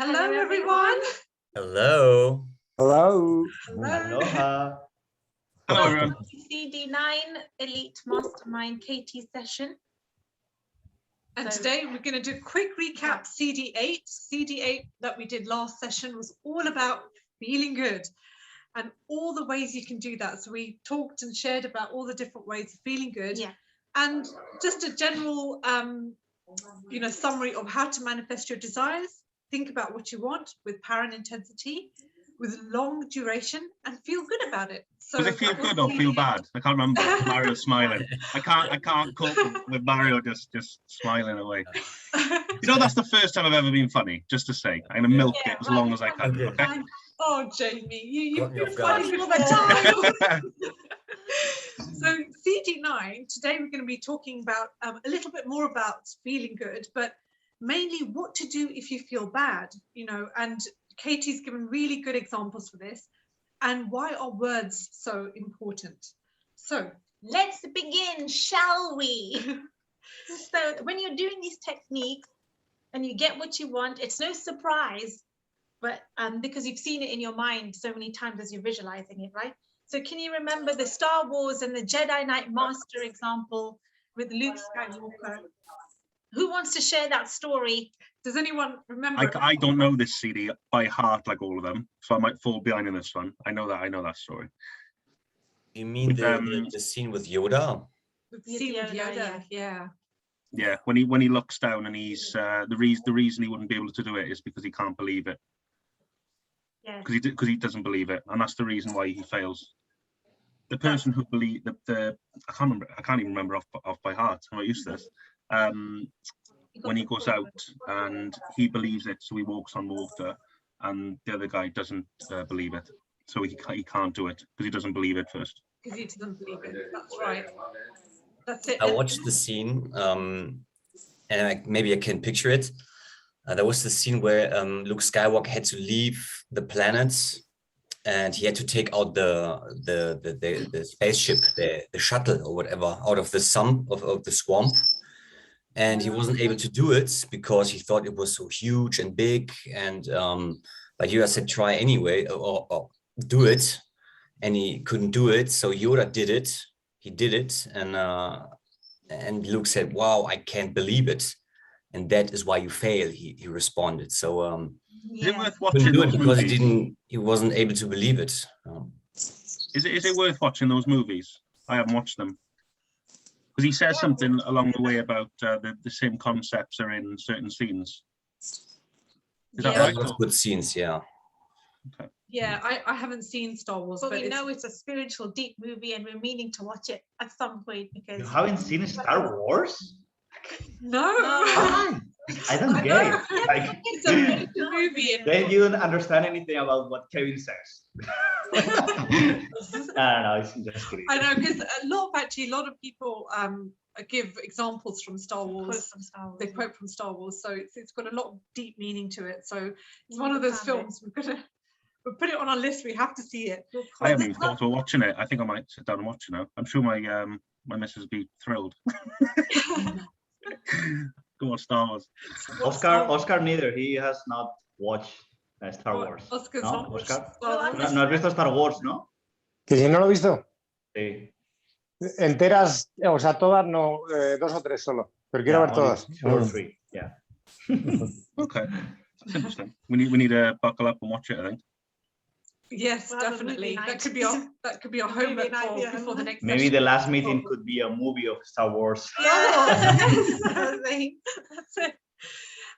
Hello, everyone. Hello. Hello. Aloha. Hello, everyone. CD9 Elite Mastermind KT session. And today we're going to do a quick recap. CD8. CD8 that we did last session was all about feeling good and all the ways you can do that. So we talked and shared about all the different ways of feeling good. Yeah. And just a general, summary of how to manifest your desires. Think about what you want with power and intensity, with long duration, and feel good about it. So does it feel good or feel bad? I can't remember. Mario smiling. I can't cope with Mario just smiling away. You know, that's the first time I've ever been funny. Just to say, I'm gonna milk it as long as I can. Okay. Oh, Jamie, you're guard. funny all the time. So CD9, today we're going to be talking about a little bit more about feeling good, but mainly what to do if you feel bad, and Katie's given really good examples for this, and why are words so important. So let's begin, shall we? So when you're doing these techniques and you get what you want, it's no surprise, but because you've seen it in your mind so many times as you're visualizing it, right? So can you remember the Star Wars and the Jedi Knight Master example with Luke Skywalker? Who wants to share that story? Does anyone remember? I don't know this CD by heart like all of them, so I might fall behind in this one. I know that story. You mean the scene with Yoda? The scene with Yoda, yeah. Yeah, when he looks down and he's the reason he wouldn't be able to do it is because he can't believe it. Yeah. Because he doesn't believe it, and that's the reason why he fails. The person who believe I can't even remember off by heart. I'm not used to this. When he goes out and he believes it, so he walks on water, and the other guy doesn't believe it, so he can't do it because he doesn't believe it first. Because he doesn't believe it. That's right. That's it. I watched the scene, and maybe I can picture it. There was the scene where Luke Skywalker had to leave the planet, and he had to take out the spaceship, the shuttle or whatever, out of the of the swamp. And he wasn't able to do it because he thought it was so huge and big. And like Yoda said, try anyway, or do it. And he couldn't do it. So Yoda did it. He did it. And Luke said, wow, I can't believe it. And that is why you fail, he responded. So is it worth he watching couldn't do it because movies? he wasn't able to believe it. Is it worth watching those movies? I haven't watched them. Because he says something along the way about the same concepts are in certain scenes. Is that right? Lots of good scenes, yeah. Okay. Yeah, I haven't seen Star Wars, Oh, but we know it's a spiritual, deep movie, and we're meaning to watch it at some point because You haven't seen Star Wars? No. Why? I don't get it. Like, It's a beautiful movie. then you don't understand anything about what Kevin says. I don't know, it's just kidding. I know, because a lot of people give examples from Star Wars. They quote from Star Wars, so it's got a lot of deep meaning to it. So it's one of those films we'll put it on our list. We have to see it. I haven't even thought of watching it. I think I might sit down and watch it now. I'm sure my missus will be thrilled. Go on, Star Wars. Oscar neither. He has not watched Star Wars. Oscar's ¿No? not watched Oscar? Star Wars. No has visto Star Wars, ¿no? Que si no lo he visto, Sí. enteras, o sea, todas no, 2 o 3 solo, pero quiero ver todas. 2 or 3, yeah. Okay, that's interesting. We need to buckle up and watch it, I think. Yes, We'll definitely. That could be our Movie homework night, before the next Maybe session. the last meeting could be a movie of Star Wars. That's it.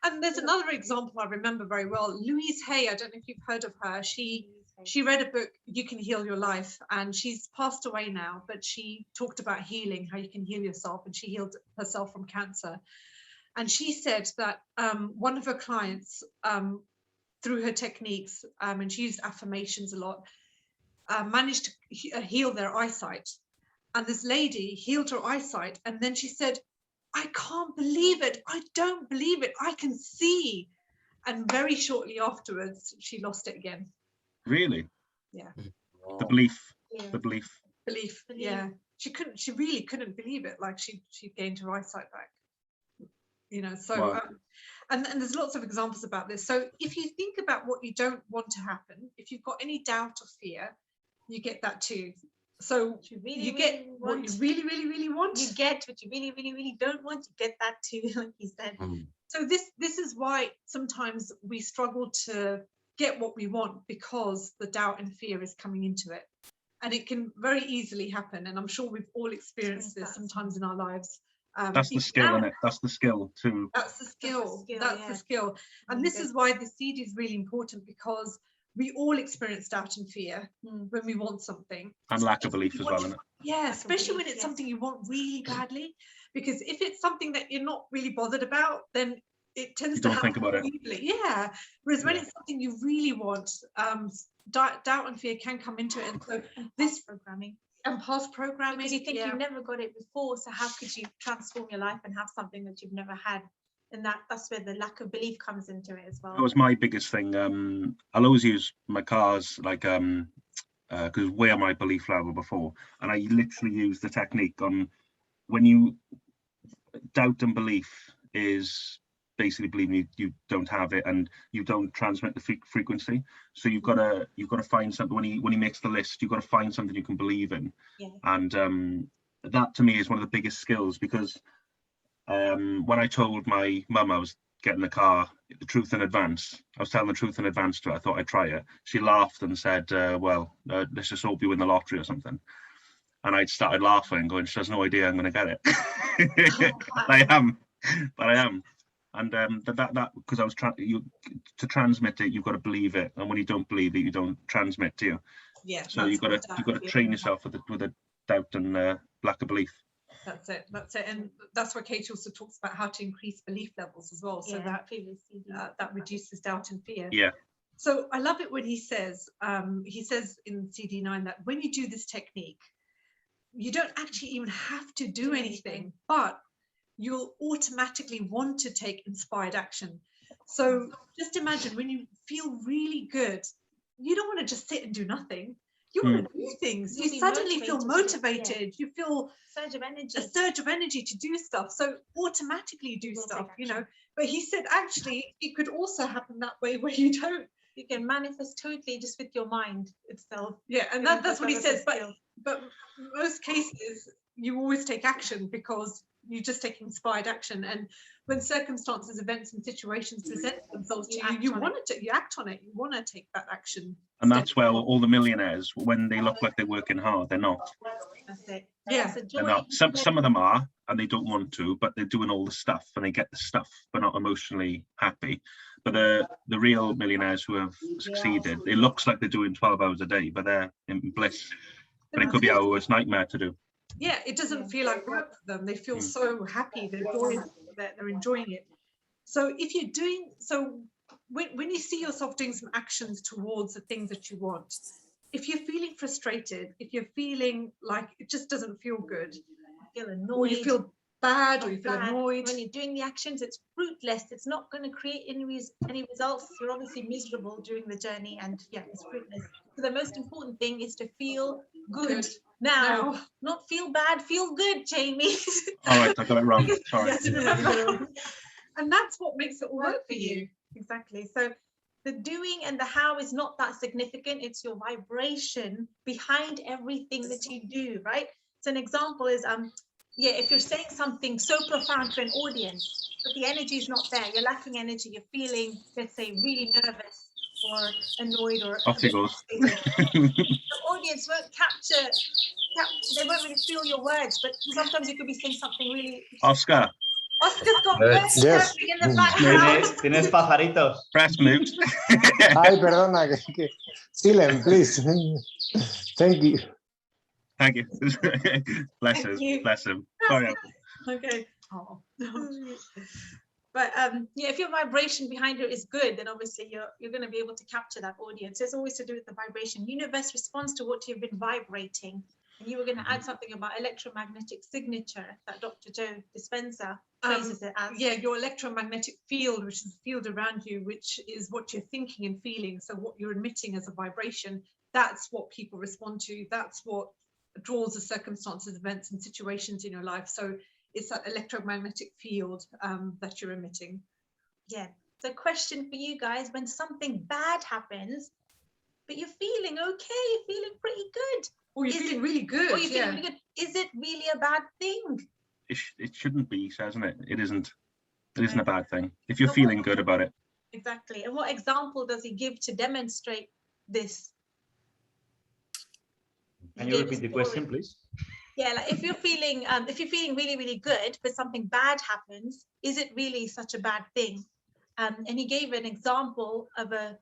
And there's another example I remember very well. Louise Hay, I don't know if you've heard of her. She read a book, You Can Heal Your Life, and she's passed away now, but she talked about healing, how you can heal yourself, and she healed herself from cancer. And she said that one of her clients, through her techniques, and she used affirmations a lot, managed to heal their eyesight. And this lady healed her eyesight, and then she said, I can't believe it. I don't believe it. I can see. And very shortly afterwards, she lost it again. Really? Yeah. The belief. Yeah. The belief. Yeah. She really couldn't believe it. Like she gained her eyesight back. You know, so Wow. and there's lots of examples about this. So if you think about what you don't want to happen, if you've got any doubt or fear, you get that too. So you get what you really, really, really want. You get what you really, really, really don't want. You get that too, like you said. So this is why sometimes we struggle to get what we want, because the doubt and fear is coming into it. And it can very easily happen. And I'm sure we've all experienced this sometimes in our lives. That's the skill, isn't it? That's the skill to. That's the skill. That's the yeah. skill. And this is why the CD is really important, because we all experience doubt and fear when we want something. And lack of belief as well, isn't it? Yeah, especially when it's something you want really badly. Because if it's something that you're not really bothered about, then it tends to happen think about it. easily. Yeah. Whereas when it's something you really want, doubt and fear can come into it. And so this programming. And past programming. Because you think you've never got it before, so how could you transform your life and have something that you've never had? And that's where the lack of belief comes into it as well. That was my biggest thing. I'll always use my cars like because way on my belief level before, and I literally use the technique on when you doubt and belief is basically believing you don't have it and you don't transmit the frequency. So you've got to find something when he makes the list. You've got to find something you can believe in, and that to me is one of the biggest skills, because when I told my mum I was getting the car, the truth in advance, I was telling the truth in advance to her. I thought I'd try it. She laughed and said, well, let's just hope you win the lottery or something. And I started laughing, going, she has no idea I'm going to get it. I am. And that because I was trying to transmit it, you've got to believe it, and when you don't believe it, you don't transmit, do you? Yeah. So you've got to train yourself with a doubt and lack of belief. That's it. And that's where Kate also talks about how to increase belief levels as well, so that reduces doubt and fear. Yeah. So I love it when he says in CD9 that when you do this technique, you don't actually even have to do anything, but you'll automatically want to take inspired action. So just imagine when you feel really good, you don't want to just sit and do nothing. You want to do things. You suddenly feel motivated. You feel a surge of energy to do stuff. So automatically do stuff, you know. But he said actually it could also happen that way where you don't. You can manifest totally just with your mind itself. Yeah, and that's what he says. But most cases you always take action because you just take inspired action. And when circumstances, events, and situations present themselves to you, you act on it. You want to take that action. And that's where all the millionaires, when they look like they're working hard, they're not. That's it. Yeah, they're not. Some of them are, and they don't want to, but they're doing all the stuff, and they get the stuff, but not emotionally happy. But the real millionaires who have succeeded, it looks like they're doing 12 hours a day, but they're in bliss. But it could be our worst nightmare to do. Yeah, it doesn't feel like work for them. They feel so happy. They're enjoying it. So if you're doing when you see yourself doing some actions towards the things that you want, if you're feeling frustrated, if you're feeling like it just doesn't feel good, you feel annoyed, or you feel bad, or you feel annoyed, when you're doing the actions, it's fruitless. It's not going to create any results. You're obviously miserable during the journey, and it's fruitless. So the most important thing is to feel good. Now, not feel bad, feel good, Jamie. All right, I got it wrong. Sorry. And that's what makes it all work for you. Exactly. So the doing and the how is not that significant. It's your vibration behind everything that you do, right? So an example is, if you're saying something so profound to an audience, but the energy is not there, you're lacking energy, you're feeling, let's say, really nervous or annoyed or off it goes. The audience won't capture, they won't really feel your words, but sometimes you could be saying something really. Oscar's got birds chirping in the background. Tienes pajaritos. Press mute. Ay, perdona, que silent, please. Thank you. Thank you. Bless him. Sorry. Okay. Oh. But if your vibration behind it is good, then obviously you're going to be able to capture that audience. It's always to do with the vibration. Universe responds to what you've been vibrating. And you were going to add something about electromagnetic signature that Dr. Joe Dispenza phrases it as. Yeah, your electromagnetic field, which is the field around you, which is what you're thinking and feeling. So what you're emitting as a vibration, that's what people respond to. That's what draws the circumstances, events, and situations in your life. So it's that electromagnetic field that you're emitting. Yeah. So question for you guys, when something bad happens, but you're feeling okay, you're feeling pretty good. Or you're feeling really good. Or you're feeling really good. Is it really a bad thing? It shouldn't be, isn't it? It isn't. It isn't Right. a bad thing if you're So feeling good about it. Exactly. And what example does he give to demonstrate this? Can you repeat the question, please? Yeah, like if you're feeling really, really good, but something bad happens, is it really such a bad thing? And he gave an example of a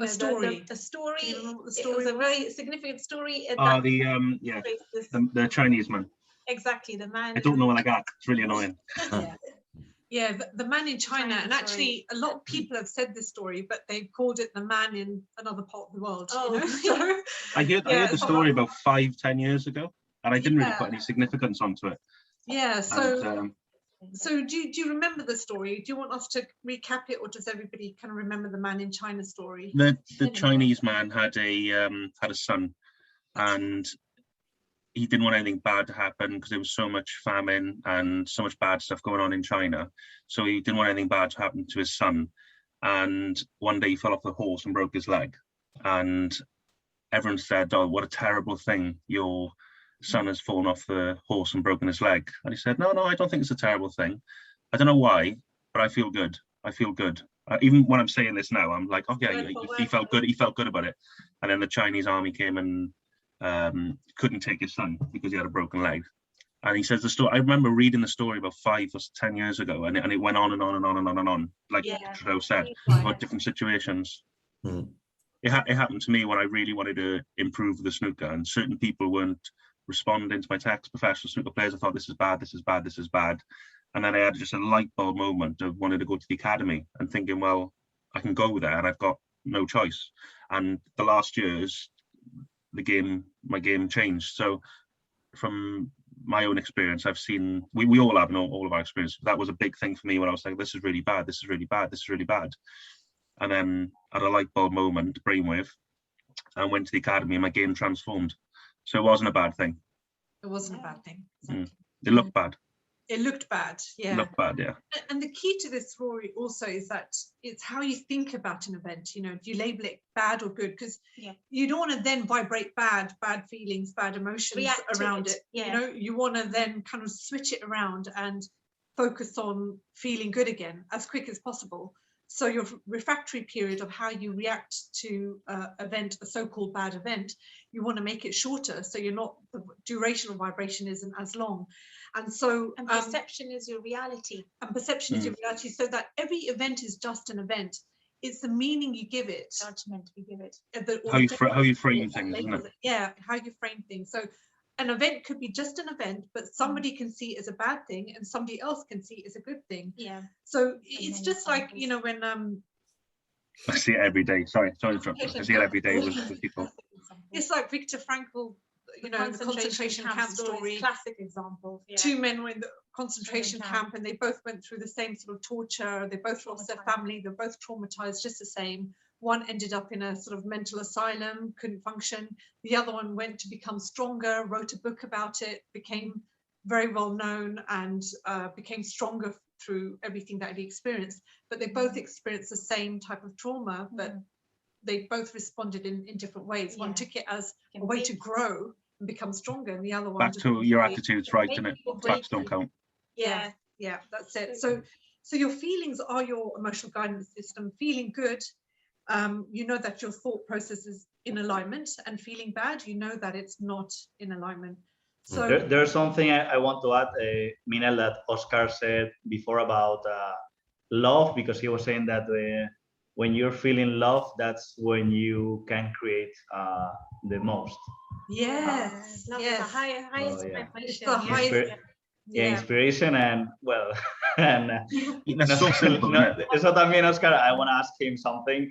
story. A story. It was a very significant story. The Chinese man. Exactly, the man. I don't know what I got. It's really annoying. Yeah, the man in China, and actually a lot of people have said this story, but they've called it the man in another part of the world. Oh, you know? So, I heard the story about 5-10 years ago, and I didn't really put any significance onto it. Yeah, so And, so do you remember the story? Do you want us to recap it, or does everybody kind of remember the man in China story? the Chinese man had a son, and he didn't want anything bad to happen because there was so much famine and so much bad stuff going on in China. So he didn't want anything bad to happen to his son. And one day he fell off the horse and broke his leg. And everyone said, "Oh, what a terrible thing. Your son has fallen off the horse and broken his leg." And he said, no, I don't think it's a terrible thing. I don't know why, but I feel good. I feel good. Even when I'm saying this now, I'm like, okay, he felt good. He felt good about it. And then the Chinese army came and couldn't take his son because he had a broken leg. And he says the story. I remember reading the story about 5 or 10 years ago, and it went on and on and on and on and on, like Trudeau said, about different situations. It happened to me when I really wanted to improve the snooker, and certain people weren't responding to my text. Professional snooker players, I thought, this is bad, this is bad, this is bad. And then I had just a light bulb moment of wanting to go to the academy and thinking, well, I can go there and I've got no choice. And the last years, my game changed. So from my own experience, I've seen, we all have all of our experience. That was a big thing for me when I was like, this is really bad, this is really bad, this is really bad. And then at a light bulb moment, brainwave, I went to the academy and my game transformed. So it wasn't a bad thing. It wasn't a bad thing. Exactly. It looked bad. It looked bad, yeah. It looked bad, yeah. And the key to this story also is that it's how you think about an event. You know, do you label it bad or good? Because you don't want to then vibrate bad feelings, bad emotions around it. You know, you want to then kind of switch it around and focus on feeling good again as quick as possible. So your refractory period of how you react to event, a so-called bad event, you want to make it shorter, so you're not, the duration of vibration isn't as long. And so perception is your reality. And perception is your reality, so that every event is just an event. It's the meaning you give it. Judgment we give it. How you frame things, isn't it? Yeah, how you frame things. So an event could be just an event, but somebody can see it as a bad thing and somebody else can see it as a good thing. Yeah. So it's just like, you know, when I see it every day. Sorry to interrupt. I see it every day with people. It's like Viktor Frankl, you know, the concentration camp story. Classic example. Yeah. 2 men were in the concentration camp and they both went through the same sort of torture. They both lost their family. They're both traumatized just the same. One ended up in a sort of mental asylum, couldn't function. The other one went to become stronger, wrote a book about it, became very well known and became stronger through everything that he experienced. But they both experienced the same type of trauma, but they both responded in different ways. One took it as a way to grow and become stronger, and the other one back to your attitude's right, isn't it? Facts don't count. Yeah, that's it. So your feelings are your emotional guidance system. Feeling good, you know that your thought process is in alignment, and feeling bad, you know that it's not in alignment. So there's something I want to add, Meenal, that Oscar said before about love, because he was saying that when you're feeling love, that's when you can create the most. Yes, love yes. is the highest vibration. It's the highest. Inspiration and well, and that's so simple. Eso también, Oscar, I want to ask him something.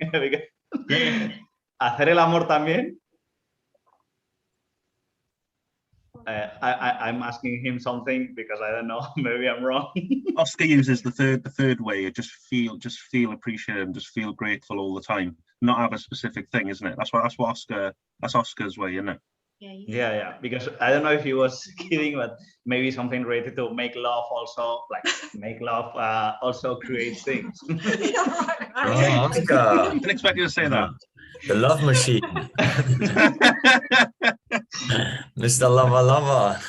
Hacer el amor también. I'm asking him something because I don't know, maybe I'm wrong. Oscar uses the third way, just feel appreciative and just feel grateful all the time. Not have a specific thing, isn't it? That's Oscar's way, isn't it? Yeah, because I don't know if he was kidding, but maybe something related to make love also, like make love also creates things. Oh, Oscar. I didn't expect you to say that. The love machine. Mr. Lover Lover.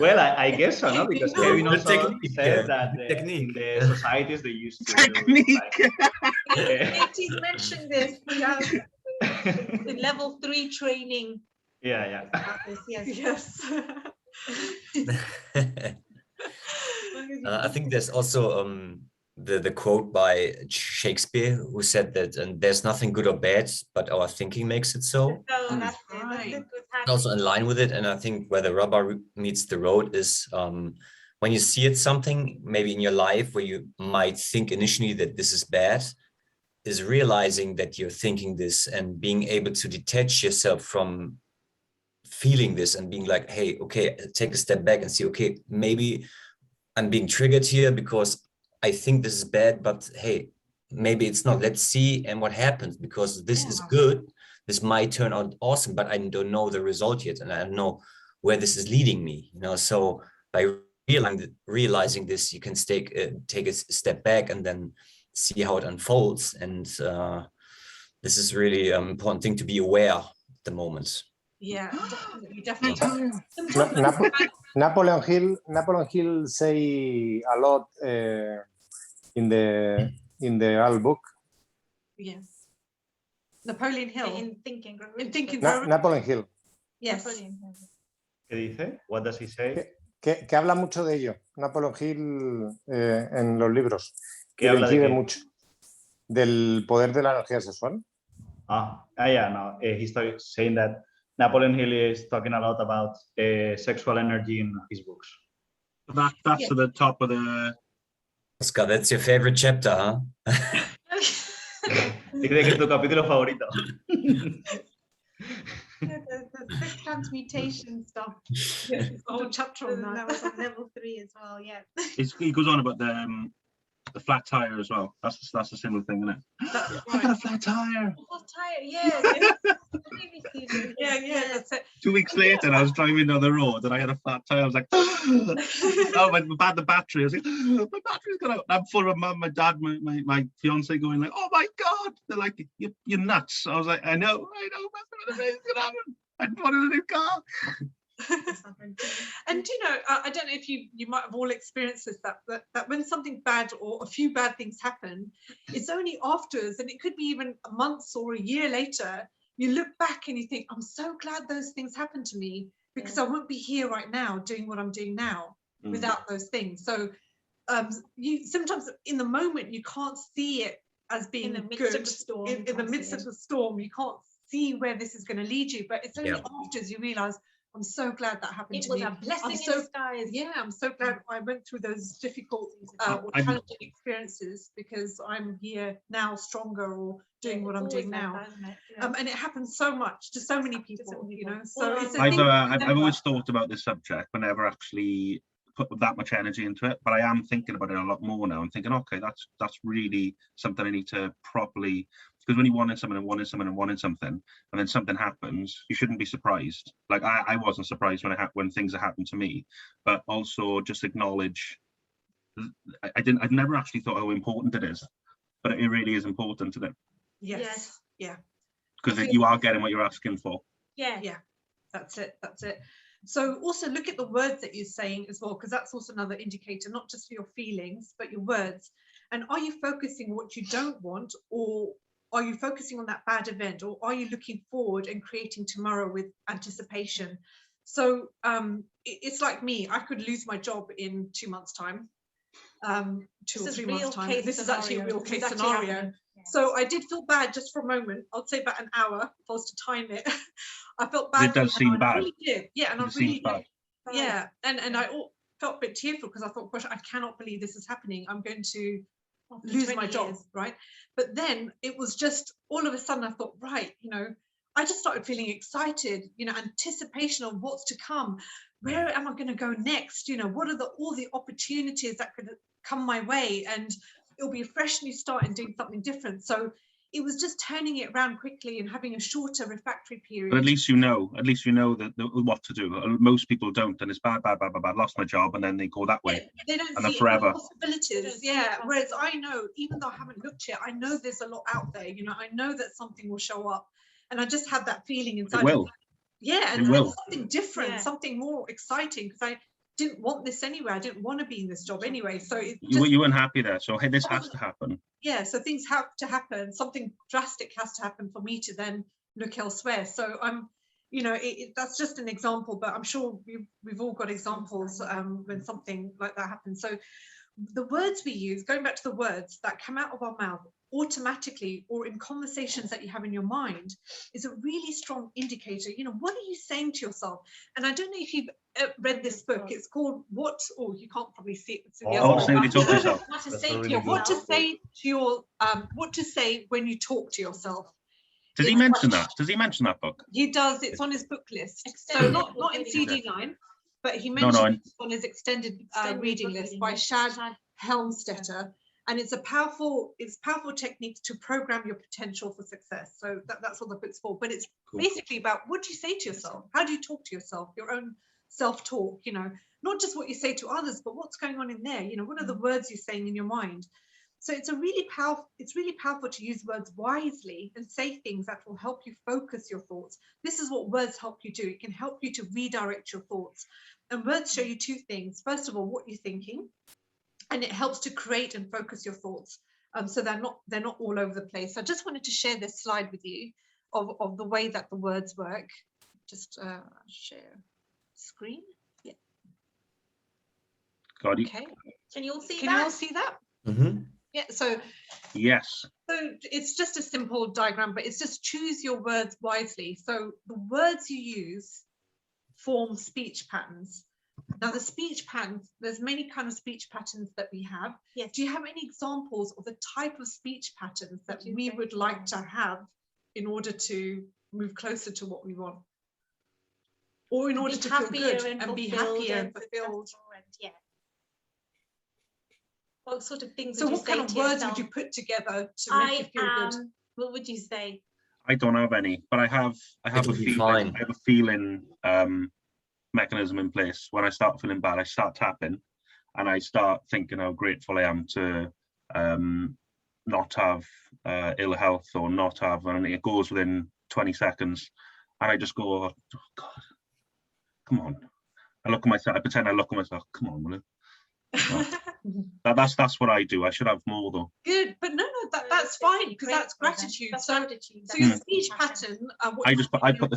Well, I guess so, no? Because Kevin Good also technique, said that good technique. in the societies they used to Technique. do, He's mentioned this. The level 3 training. yeah. Yes. I think there's also the quote by Shakespeare who said that there's nothing good or bad, but our thinking makes it so. So that's right. a good Also in line with it, and I think where the rubber meets the road is when you see it something maybe in your life where you might think initially that this is bad, is realizing that you're thinking this and being able to detach yourself from feeling this and being like, hey, okay, take a step back and see, okay, maybe I'm being triggered here because I think this is bad, but hey, maybe it's not. Let's see and what happens, because this is good. This might turn out awesome, but I don't know the result yet, and I don't know where this is leading me. So by realizing this, you can take a step back and then see how it unfolds. And this is really an important thing to be aware at the moment. Yeah, definitely. Napoleon Hill say a lot in the whole book. Yes. Napoleon Hill. In Thinking. Napoleon Hill. Yes. ¿Qué dice? What does he say? Que habla mucho de ello, Napoleon Hill, en los libros. ¿Qué habla de qué? Mucho del poder de la energía sexual. Yeah, no. He's saying that Napoleon Hill is talking a lot about sexual energy in his books. That's at the top of the... Oscar, that's your favorite chapter, huh? Dice que es tu capítulo favorito. The transmutation stuff. Yes, it's a whole chapter on That was on level 3 as well. Yeah. He goes on about the flat tire as well. That's a similar thing, isn't it? I got a flat tire. Flat tire, yeah. Yeah, that's it. 2 weeks later, I was driving down the road and I had a flat tire. I was like, oh, the battery. I was like, my battery's gone out. I'm full of mum, my dad, my fiance going like, oh my God. They're like, you're nuts. I was like, I know. It's gonna happen. I wanted a new car. And I don't know if you might have all experienced this, that when something bad or a few bad things happen, it's only afterwards, and it could be even a month or a year later, you look back and you think, I'm so glad those things happened to me, because I won't be here right now doing what I'm doing now without those things. So you sometimes in the moment you can't see it as being in the midst of the storm. In the midst of the storm, you can't see where this is going to lead you, but it's only afterwards you realize, I'm so glad that happened to me. It was a blessing in disguise. Yeah, I'm so glad I went through those difficult or challenging experiences, because I'm here now stronger or doing what I'm doing now. And it happens so much to so many people, So it's I've always thought about this subject, but never actually put that much energy into it. But I am thinking about it a lot more now. I'm thinking, okay, that's really something I need to properly. Because when you wanted something and then something happens, you shouldn't be surprised. Like I wasn't surprised when things happened to me, but also just acknowledge. I've never actually thought how important it is, but it really is important, isn't it? Yes. Yeah. Because you are getting what you're asking for. Yeah. That's it. So also look at the words that you're saying as well, because that's also another indicator, not just for your feelings, but your words. And are you focusing on what you don't want, or are you focusing on that bad event, or are you looking forward and creating tomorrow with anticipation? So it's like me, I could lose my job in 2 months' time, 2 or 3 months' time. This is actually a real case scenario. Yes. So I did feel bad just for a moment. I'll say about an hour if I was to time it. I felt bad. It does seem bad. I really did. Yeah, and I really did. Yeah, and I felt a bit tearful, because I thought, gosh, I cannot believe this is happening. I'm going to lose my job, right? But then it was just all of a sudden I thought, right, I just started feeling excited, anticipation of what's to come. Where am I going to go next? What are all the opportunities that could come my way? And it'll be a fresh new start and doing something different. So it was just turning it around quickly and having a shorter refractory period. But at least you know that what to do. Most people don't, and it's bad, lost my job, and then they go that way. Yeah, they don't and see forever. possibilities. Yeah. Whereas I know, even though I haven't looked yet, I know there's a lot out there. You know, I know that something will show up, and I just have that feeling inside. It will. Yeah, It and will. something different, something more exciting, because I didn't want this anyway. I didn't want to be in this job anyway. So it just, you weren't happy there. So hey, this has to happen. Yeah, so things have to happen. Something drastic has to happen for me to then look elsewhere. So I'm, you know, that's just an example, but I'm sure we've all got examples when something like that happens. So the words we use, going back to the words that come out of our mouth automatically or in conversations that you have in your mind, is a really strong indicator. You know, what are you saying to yourself? And I don't know if you've read this book. It's called What, oh, you can't probably see it. It's What to say when you talk to yourself. What to That's say a to really Yeah, good what to yourself. say to your what to say when you talk to yourself. Does he It's mention quite- that? Does he mention that book? He does. It's on his book list. So Extended not book in reading CD9, but he No, mentioned it on his extended reading book list reading by list. Shad Helmstetter, and it's powerful techniques to program your potential for success. So that's what the book's for. But it's Cool. basically about what do you say to yourself? How do you talk to yourself? Your own self-talk. You know, not just what you say to others, but what's going on in there. You know, what are the words you're saying in your mind? So it's really powerful to use words wisely and say things that will help you focus your thoughts. This is what words help you do. It can help you to redirect your thoughts. And words show you two things. First of all, what you're thinking, and it helps to create and focus your thoughts. So they're not all over the place. I just wanted to share this slide with you of the way that the words work. Just share screen. Yeah. God, Okay. Can you all see Can you all that? see that? Mm-hmm. Yeah. So yes. it's just a simple diagram, but it's just choose your words wisely. So the words you use form speech patterns. Now the speech patterns, there's many kind of speech patterns that we have. Yes. Do you have any examples of the type of speech patterns that What do you we think? would like to have in order to move closer to what we want? Or in order Be to feel happier good and be happier and fulfilled? successful and, yeah. What sort of things So would you what say kind of to words yourself? would you put together to make you I feel good? am. What would you say? I don't have any, but I have a would be feeling. fine. I have a feeling mechanism in place. When I start feeling bad, I start tapping, and I start thinking how grateful I am to not have ill health or not have, and it goes within 20 seconds, and I just go, oh God, come on. I look at myself. I pretend I look at myself. Come on, will you? That's what I do. I should have more though. Good, but no, that's fine, because that's gratitude. So your speech pattern. I put the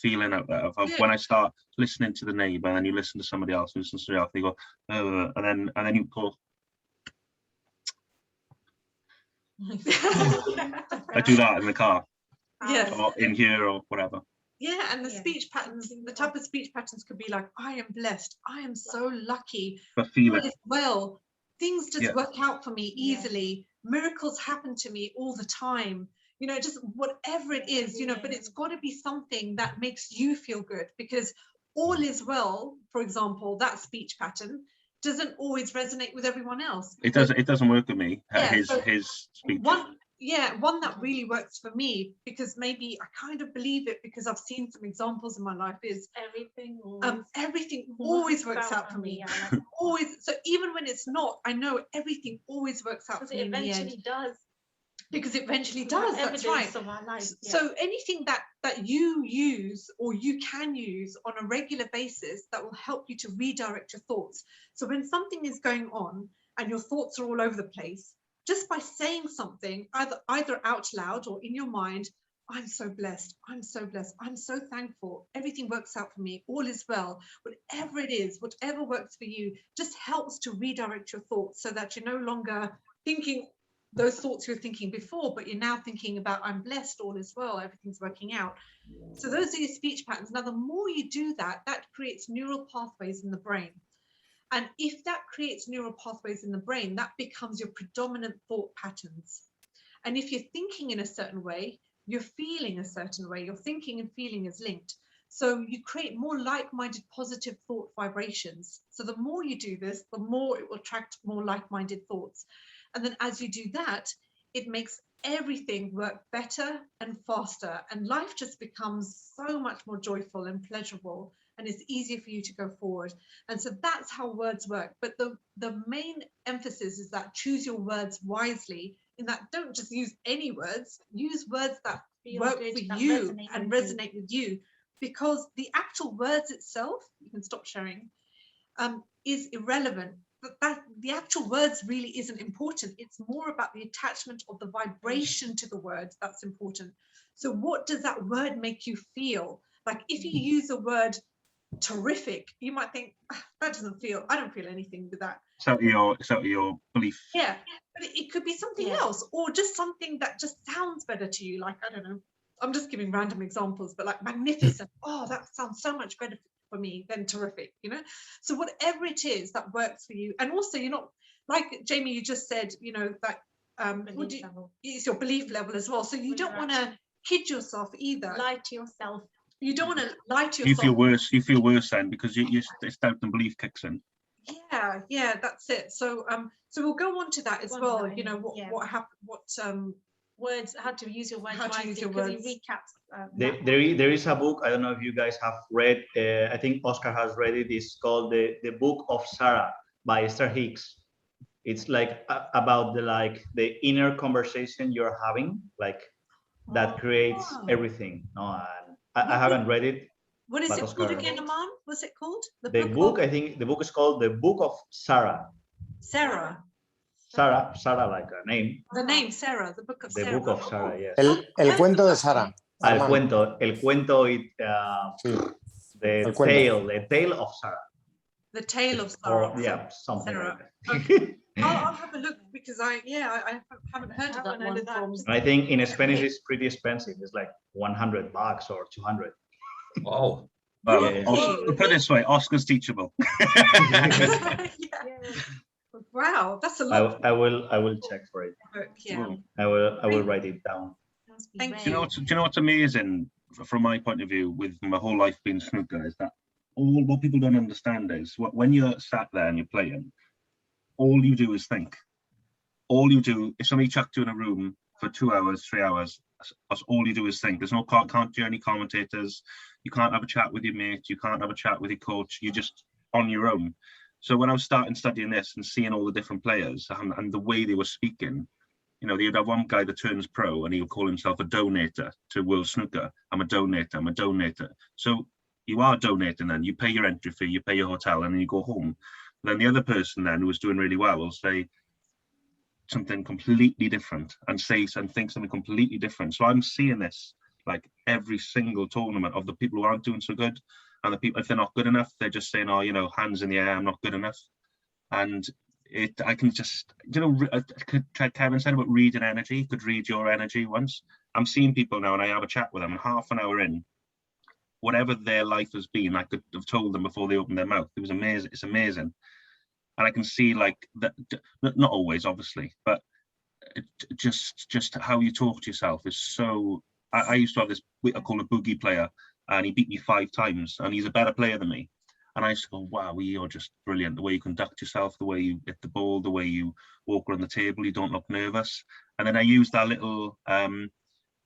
feeling out there of when I start listening to the neighbour, and then you listen to somebody else, you go, and then you go. I do that in the car, Yes. or in here, or whatever. Yeah, and the speech patterns, the type of speech patterns could be like, I am blessed, I am so lucky, But feel all it. is well, things just Yeah. work out for me easily, miracles happen to me all the time, you know, just whatever it is, you know, but it's got to be something that makes you feel good, because all is well, for example, that speech pattern doesn't always resonate with everyone else. It doesn't work with me. Yeah, his so speech. One that really works for me, because maybe I kind of believe it because I've seen some examples in my life, is everything always works out for me. I like Always. So even when it's not, I know everything always works out because for it me in the end. eventually does. Because it eventually We have does. That's right. evidence of our life, yeah. So anything that you use or you can use on a regular basis that will help you to redirect your thoughts. So when something is going on and your thoughts are all over the place, just by saying something, either out loud or in your mind, I'm so blessed, I'm so blessed, I'm so thankful, everything works out for me, all is well, whatever it is, whatever works for you, just helps to redirect your thoughts so that you're no longer thinking those thoughts you were thinking before, but you're now thinking about, I'm blessed, all is well, everything's working out. So those are your speech patterns. Now, the more you do that, that creates neural pathways in the brain. And if that creates neural pathways in the brain, that becomes your predominant thought patterns. And if you're thinking in a certain way, you're feeling a certain way. Your thinking and feeling is linked. So you create more like-minded positive thought vibrations. So the more you do this, the more it will attract more like-minded thoughts. And then as you do that, it makes everything work better and faster, and life just becomes so much more joyful and pleasurable, and it's easier for you to go forward. And so that's how words work. But the main emphasis is that choose your words wisely, in that don't just use any words, use words that work for you and resonate with you, because the actual words itself, you can stop sharing, is irrelevant. But the actual words really isn't important. It's more about the attachment of the vibration to the words that's important. So what does that word make you feel? Like if you use the word terrific, you might think, that doesn't feel, I don't feel anything with that. So your belief. Yeah, but it could be something else, or just something that just sounds better to you. Like, I don't know, I'm just giving random examples, but like magnificent. Oh, that sounds so much better for me than terrific, you know? So whatever it is that works for you. And also, you're not, like Jamie, you just said, you know, that it's your belief level as well. So you don't want to kid yourself either. Lie to yourself. You don't want to lie to yourself. You feel worse then, because it's doubt and belief kicks in. Yeah, that's it. So so we'll go on to that as well. You know, what happened, words, how to use your words, how to use your words. He recaps. There is a book, I don't know if you guys have read, I think Oscar has read it. It's called the Book of Sarah by Esther Hicks. It's like about the inner conversation you're having, like that creates everything. No, and I haven't read it. What is it called again, Aman? What's it called? The book, I think the book is called The Book of Sarah. Sarah, like a name. the name Sarah, the book of Sarah. The Book of Sarah, yes. El cuento de Sara. El cuento, the tale of Sarah. The tale of Sarah. Or, yeah, something Sarah. like that. Okay. I'll have a look, because I haven't heard of that one. And I think in Spanish it's pretty expensive. It's like $100 or 200. Wow. Well, Yeah. put it this way, Oscar's teachable. Yeah. Wow, that's a lot. I will check for it. Yeah. I will write it down. Thank Do you know what's amazing from my point of view with my whole life being snooker is that what people don't understand is when you're sat there and you're playing, all you do is think. All you do, if somebody chucked you in a room for 2 hours, 3 hours, that's all you do is think. There's no can't do any commentators. You can't have a chat with your mate. You can't have a chat with your coach. You're just on your own. So when I was studying this and seeing all the different players and the way they were speaking, you know, you'd have one guy that turns pro and he'll call himself a donator to World Snooker. I'm a donator. So you are donating then. You pay your entry fee, you pay your hotel, and then you go home. But then the other person then who was doing really well will say something completely different and think something completely different. So I'm seeing this like every single tournament of the people who aren't doing so good, and the people, if they're not good enough, they're just saying, oh, you know, hands in the air, I'm not good enough. And I can just, you know, Kevin said about reading energy, could read your energy once. I'm seeing people now and I have a chat with them, and half an hour in, whatever their life has been, I could have told them before they opened their mouth. It was amazing. It's amazing. And I can see like that, not always, obviously, but just how you talk to yourself is so. I used to have this, I call a boogie player, and he beat me 5 times, and he's a better player than me. And I used to go, wow, you're just brilliant. The way you conduct yourself, the way you hit the ball, the way you walk around the table, you don't look nervous. And then I used that little,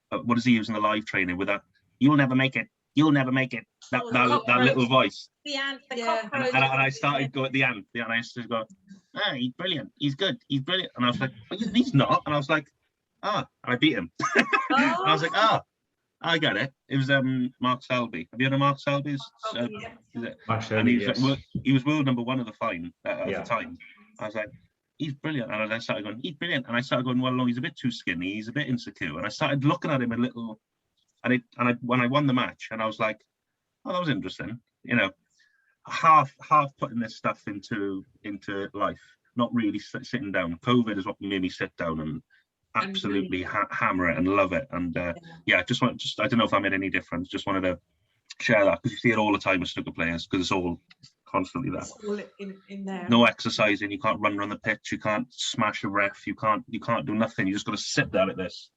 what does he use in the live training with that? You'll never make it. You'll never make it. That little voice. The ant, the Yeah. cockroach. And I started going at the ant. And I used to go, he's brilliant. He's good. He's brilliant. And I was like, he's not. And I was like, and I beat him. And I was like, I got it. It was Mark Selby. Have you heard of Mark Selby? Mark And Selby, yes. he was world number 1 of the fine at the Yeah. time. I was like, he's brilliant. And I started going, he's brilliant. And I started going, well, no, he's a bit too skinny. He's a bit insecure. And I started looking at him a little. And when I won the match, and I was like, oh, that was interesting. You know, half putting this stuff into life, not really sitting down. COVID is what made me sit down and absolutely hammer it and love it. And I don't know if I made any difference. Just wanted to share that, because you see it all the time with snooker players, because it's all constantly there. It's all in there. No exercising. You can't run around the pitch. You can't smash a ref. You can't do nothing. You just got to sit there like this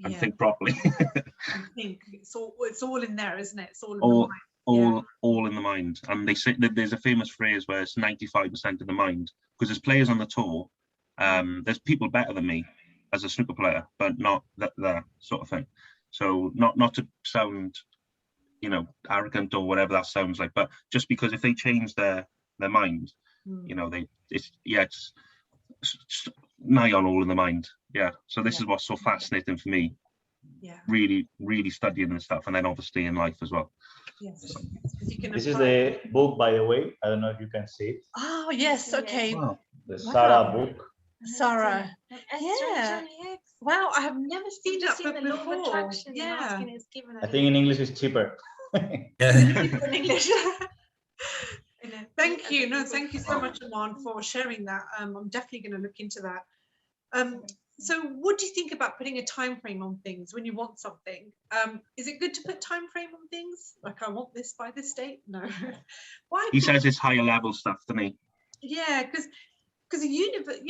and think properly. I think it's all in there, isn't it? It's all in the mind. All in the mind. And they say that there's a famous phrase where it's 95% of the mind, because there's players on the tour. There's people better than me, as a snooker player, but not that sort of thing. So not to sound, arrogant or whatever that sounds like, but just because if they change their mind, it's nigh on all in the mind. Yeah. So this is what's so fascinating for me. Yeah. Really, really studying this stuff, and then obviously in life as well. Yes. This is the book, by the way. I don't know if you can see it. Oh yes. Okay. Wow. The Sarah book. Sarah. Yeah. Wow, I have never seen that book the law of before. attraction. Yeah. I think in English it's cheaper. In English. Thank you. No, thank you so much, Aman, for sharing that. I'm definitely going to look into that. So what do you think about putting a time frame on things when you want something? Is it good to put time frame on things? Like, I want this by this date? No. Why? He says it's higher level stuff to me. Yeah, because the universe,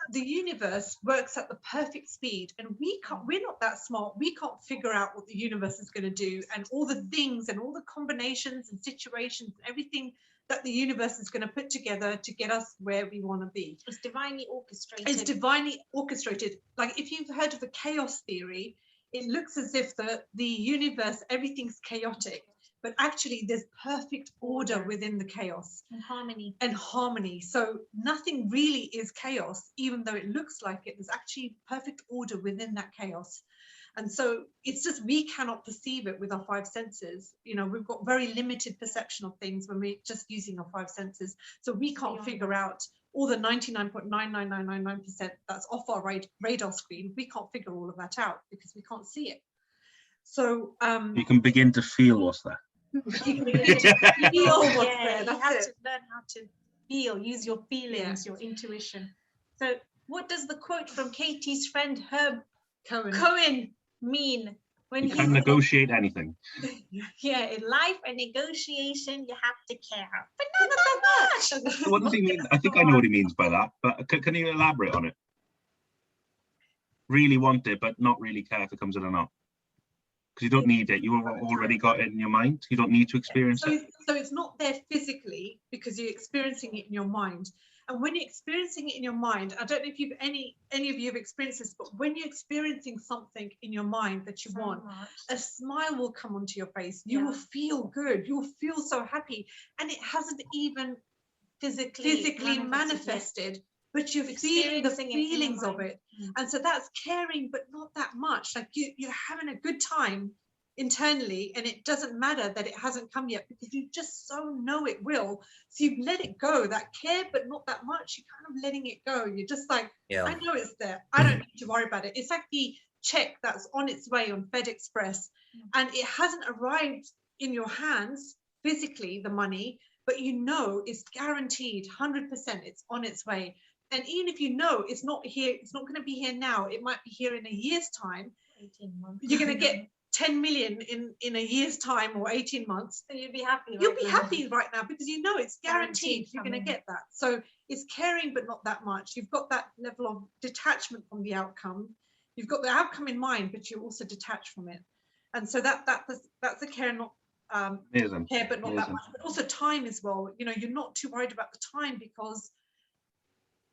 the universe works at the perfect speed, and we're not that smart. We can't figure out what the universe is going to do, and all the things and all the combinations and situations, everything that the universe is going to put together to get us where we want to be. It's divinely orchestrated. It's divinely orchestrated. Like, if you've heard of the chaos theory, it looks as if the universe, everything's chaotic, but actually there's perfect order within the chaos. And harmony. So nothing really is chaos, even though it looks like it. There's actually perfect order within that chaos. And so it's just we cannot perceive it with our five senses. We've got very limited perception of things when we're just using our five senses. So we can't figure out all the 99.99999% that's off our radar screen. We can't figure all of that out because we can't see it. So you can begin to feel what's there. You can begin to feel what's there. You have to learn how to feel, use your feelings, your intuition. So what does the quote from Katie's friend Herb Cohen mean when you can't negotiate anything? Yeah, in life and negotiation you have to care, but not that much. What does he mean? I think I know what he means by that, but can you elaborate on it? Really want it, but not really care if it comes in or not, because you don't need it. You've already got it in your mind. You don't need to experience it. So it's not there physically because you're experiencing it in your mind. And when you're experiencing it in your mind, I don't know if any of you have experienced this, but when you're experiencing something in your mind that you want, a smile will come onto your face. You will feel good. You'll feel so happy. And it hasn't even physically manifested, but you're feeling the feelings of it. And so that's caring, but not that much. Like you're having a good time internally, and it doesn't matter that it hasn't come yet because you just so know it will. So you let it go, that care, but not that much. You're kind of letting it go. You're just like, I know it's there. I don't need to worry about it. It's like the check that's on its way on FedExpress, and it hasn't arrived in your hands physically, the money, but it's guaranteed 100%. It's on its way. And even if it's not here, it's not going to be here now. It might be here in a year's time. 18 months. You're going to get 10 million in a year's time or 18 months. So you'd be happy. You'll be happy right now because it's guaranteed you're going to get that. So it's caring, but not that much. You've got that level of detachment from the outcome. You've got the outcome in mind, but you're also detached from it. And so that's the care, not care, but not that much. But also time as well. You're not too worried about the time because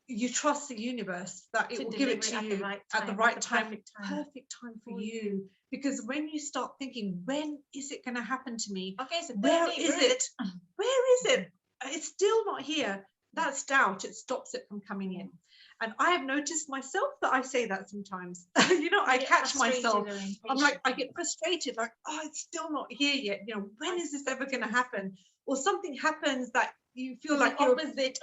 you trust the universe that it will give it to you at the right time, perfect time for you. Because when you start thinking, when is it going to happen to me? Okay, so where is it? Where is it? It's still not here. That's doubt. It stops it from coming in. And I have noticed myself that I say that sometimes. I catch myself. I'm like, I get frustrated, like, it's still not here yet. When is this ever going to happen? Or something happens that you feel like you're opposite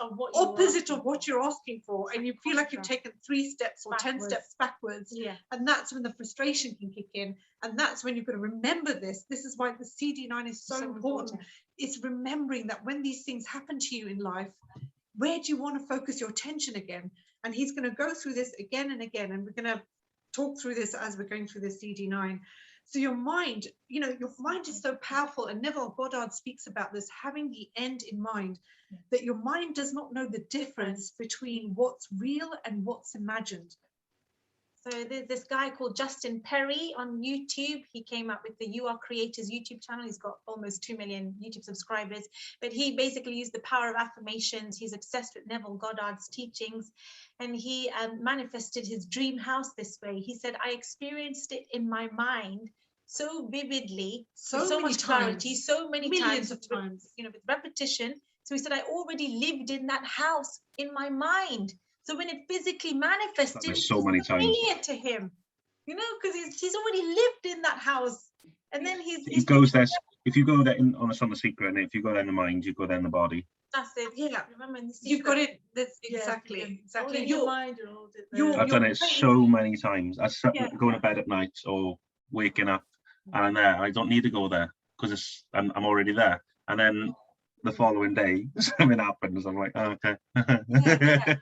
of what you're asking for, and you feel like you've taken 3 steps or 10 steps backwards. And that's when the frustration can kick in, and that's when you've got to remember this is why the CD9 is so important. It's remembering that when these things happen to you in life, where do you want to focus your attention again? And he's going to go through this again and again, and we're going to talk through this as we're going through the CD9. So your mind, your mind is so powerful, and Neville Goddard speaks about this, having the end in mind, that your mind does not know the difference between what's real and what's imagined. So there's this guy called Justin Perry on YouTube. He came up with the You Are Creators YouTube channel. He's got almost 2 million YouTube subscribers, but he basically used the power of affirmations. He's obsessed with Neville Goddard's teachings, and he manifested his dream house this way. He said, I experienced it in my mind so vividly, so much clarity, so many millions times, of times, you know, with repetition. So he said, I already lived in that house in my mind. So when it physically manifested, so many times, familiar to him, you know, because he's already lived in that house. And then he goes there. If you go there on a secret, and if you go there in the mind, you go there in the body. That's it. Yeah, remember, in the you've got secret. it. That's exactly, Yeah, exactly. your mind, I've done it so many times. I going to bed at night or waking up, and I'm there. I don't need to go there because I'm already there. And then the following day, something happens. I'm like, oh, okay.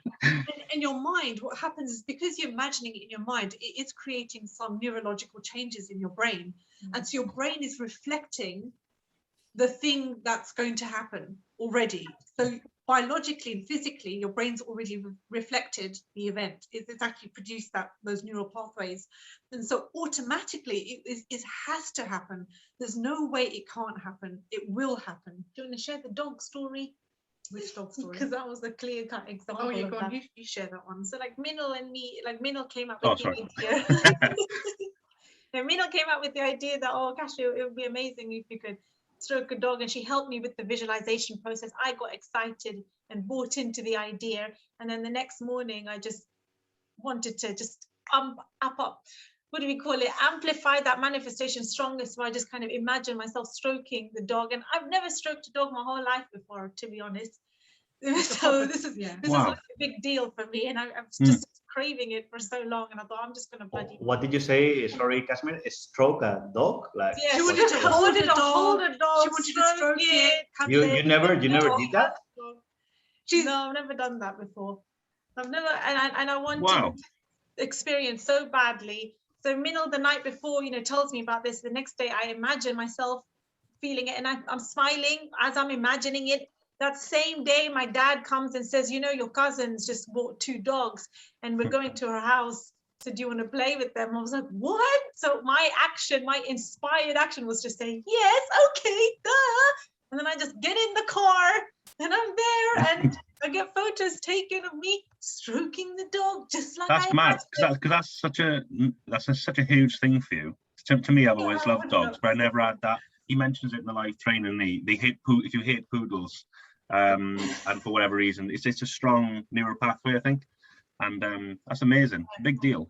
And your mind, what happens is because you're imagining it in your mind, it's creating some neurological changes in your brain. And so your brain is reflecting the thing that's going to happen already. So biologically and physically, your brain's already reflected the event. It's actually produced those neural pathways. And so automatically it has to happen. There's no way it can't happen. It will happen. Do you want to share the dog story? Which dog story? Because that was a clear-cut example. Oh, you of go on, that. you share that one. So like Meenal and me, like Meenal came up Oh, with the sorry. idea. And Meenal came up with the idea that, oh, Kashmir, it would be amazing if you could stroke a dog, and she helped me with the visualization process. I got excited and bought into the idea, and then the next morning I just wanted to just what do we call it, amplify that manifestation stronger. So I just kind of imagined myself stroking the dog, and I've never stroked a dog my whole life before, to be honest. So this is Wow. like a big deal for me, and I was just craving it for so long, and I thought I'm just gonna bloody. What did you say? Sorry, Kashmir. Stroke a dog? Like Yeah, She wanted to hold a dog. hold a dog. She wanted to stroke it. you never did that? No, I've never done that before. I've never, and I wanted Wow. to experience so badly. So Meenal the night before, you know, tells me about this. The next day, I imagine myself feeling it, and I'm smiling as I'm imagining it. That same day, my dad comes and says, you know, your cousin's just bought 2 dogs, and we're going to her house. So do you want to play with them? I was like, what? So my inspired action was to say, yes, okay, duh. And then I just get in the car, and I'm there, and I get photos taken of me stroking the dog, just like That's I mad, imagined. because that's such a huge thing for you. To me, I've always loved dogs, but I never had that. He mentions it in the live training. They hate if you hate poodles, and for whatever reason, it's a strong neural pathway, I think, and that's amazing. It's a big deal.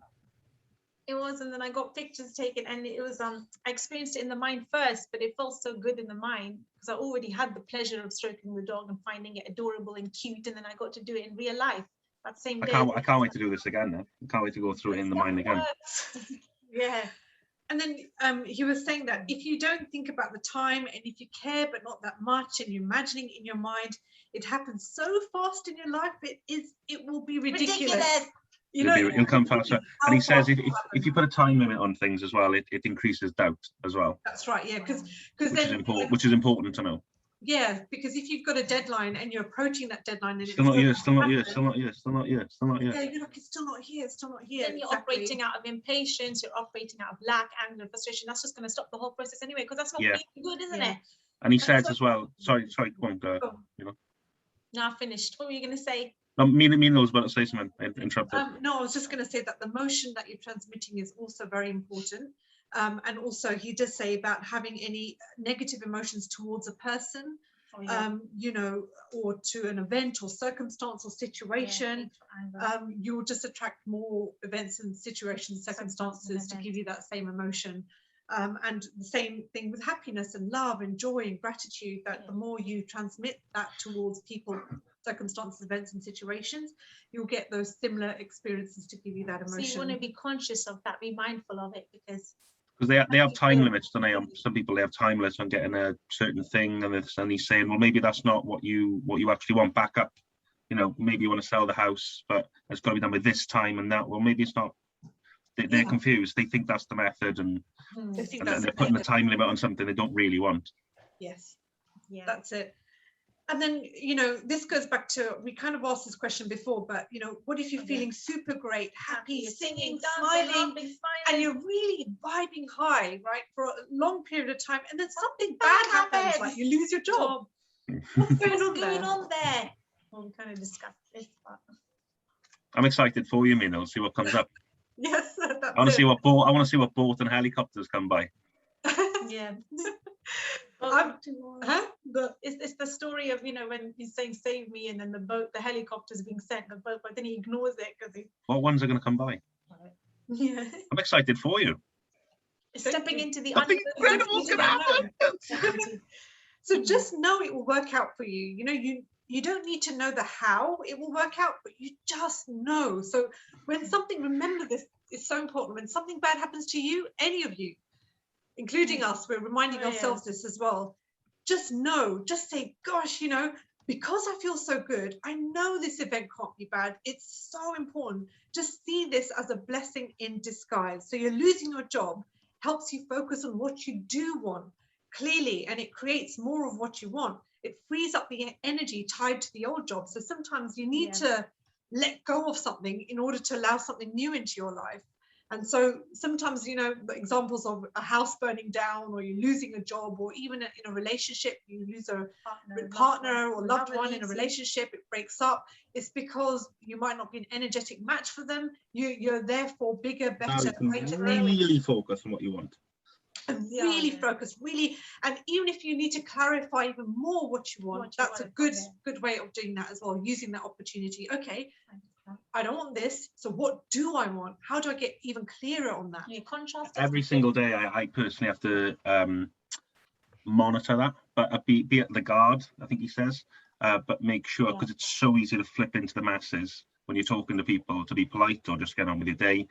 It was, and then I got pictures taken, and it was I experienced it in the mind first, but it felt so good in the mind because I already had the pleasure of stroking the dog and finding it adorable and cute, and then I got to do it in real life that same day. I can't wait to do this again. Then I can't wait to go through it in the mind again. Yeah. And then he was saying that if you don't think about the time, and if you care but not that much, and you're imagining it in your mind, it happens so fast in your life. It will be ridiculous. You know, It'll come faster. And he says if you put a time limit on things as well, it increases doubt as well. That's right. Yeah, because which is important to know. Yeah, because if you've got a deadline and you're approaching that deadline, and still not here, still not here, still not here, still not here, still not here. Yeah, you're like, it's still not here, still not here. Then you're operating out of impatience, you're operating out of lack, anger, frustration. That's just going to stop the whole process anyway, because that's not feeling good, isn't it? And he said as well, sorry, go on, you know. No, I finished. What were you going to say? No, Meenal was about to say something. I interrupted. No, I was just going to say that the motion that you're transmitting is also very important. And also he does say about having any negative emotions towards a person, you know, or to an event or circumstance or situation, you'll just attract more events and situations, circumstances to give you that same emotion. And the same thing with happiness and love and joy and gratitude, that the more you transmit that towards people, circumstances, events and situations, you'll get those similar experiences to give you that emotion. So you want to be conscious of that, be mindful of it, because they have time limits, don't they? Some people, they have time limits on getting a certain thing, and he's saying, well, maybe that's not what you actually want back up. You know, maybe you want to sell the house, but it's got to be done with this time and that. Well, maybe it's not. They're confused. They think that's the method, and they're putting a time limit on something they don't really want. Yes, yeah, that's it. And then, you know, this goes back to, we kind of asked this question before, but, you know, what if you're feeling super great, happy, singing, smiling, and you're really vibing high, right, for a long period of time, and then something bad happens, like you lose your job. What's going on there? Well, we kind of discussed this, but I'm excited for you, Meenal. See what comes up. Yes, that's I want to see what boat. I want to see what boat and helicopters come by. yeah. It's the story of, you know, when he's saying save me, and then the helicopter's being sent, the boat, but then he ignores it because he. What ones are going to come by? Yeah. I'm excited for you. Stepping into the Something incredible's going to happen. So just know it will work out for you. You know, you don't need to know the how it will work out, but you just know. So when something, remember this, it's so important. When something bad happens to you, any of you, including us, we're reminding ourselves this as well. Just know, just say, gosh, you know, because I feel so good, I know this event can't be bad. It's so important. Just see this as a blessing in disguise. So you're losing your job helps you focus on what you do want clearly, and it creates more of what you want. It frees up the energy tied to the old job. So sometimes you need to let go of something in order to allow something new into your life. And so sometimes, you know, the examples of a house burning down, or you losing a job, or even in a relationship, you lose a partner or loved one in a relationship, it breaks up. It's because you might not be an energetic match for them. You're therefore bigger, better, greater. Really focus on what you want. And really focus, really, and even if you need to clarify even more what you want, that's a good way of doing that as well, using that opportunity. Okay, I don't want this, so what do I want? How do I get even clearer on that? Contrast every single day. I personally have to monitor that, but be at the guard, I think he says, but make sure, because it's so easy to flip into the masses when you're talking to people, to be polite or just get on with your day.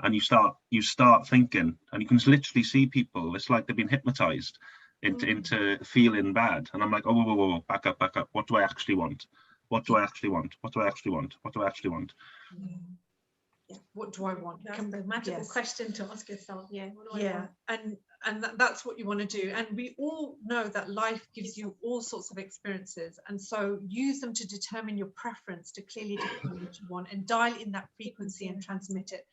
And you start thinking, and you can literally see people, it's like they've been hypnotized into feeling bad. And I'm like, oh, whoa, back up. What do I actually want? What do I actually want? What do I actually want? What do I actually want? Yeah, what do I want? That's the magical question to ask yourself. Yeah, what do I want? And that's what you want to do. And we all know that life gives you all sorts of experiences, and so use them to determine your preference, to clearly determine what you want, and dial in that frequency and transmit it.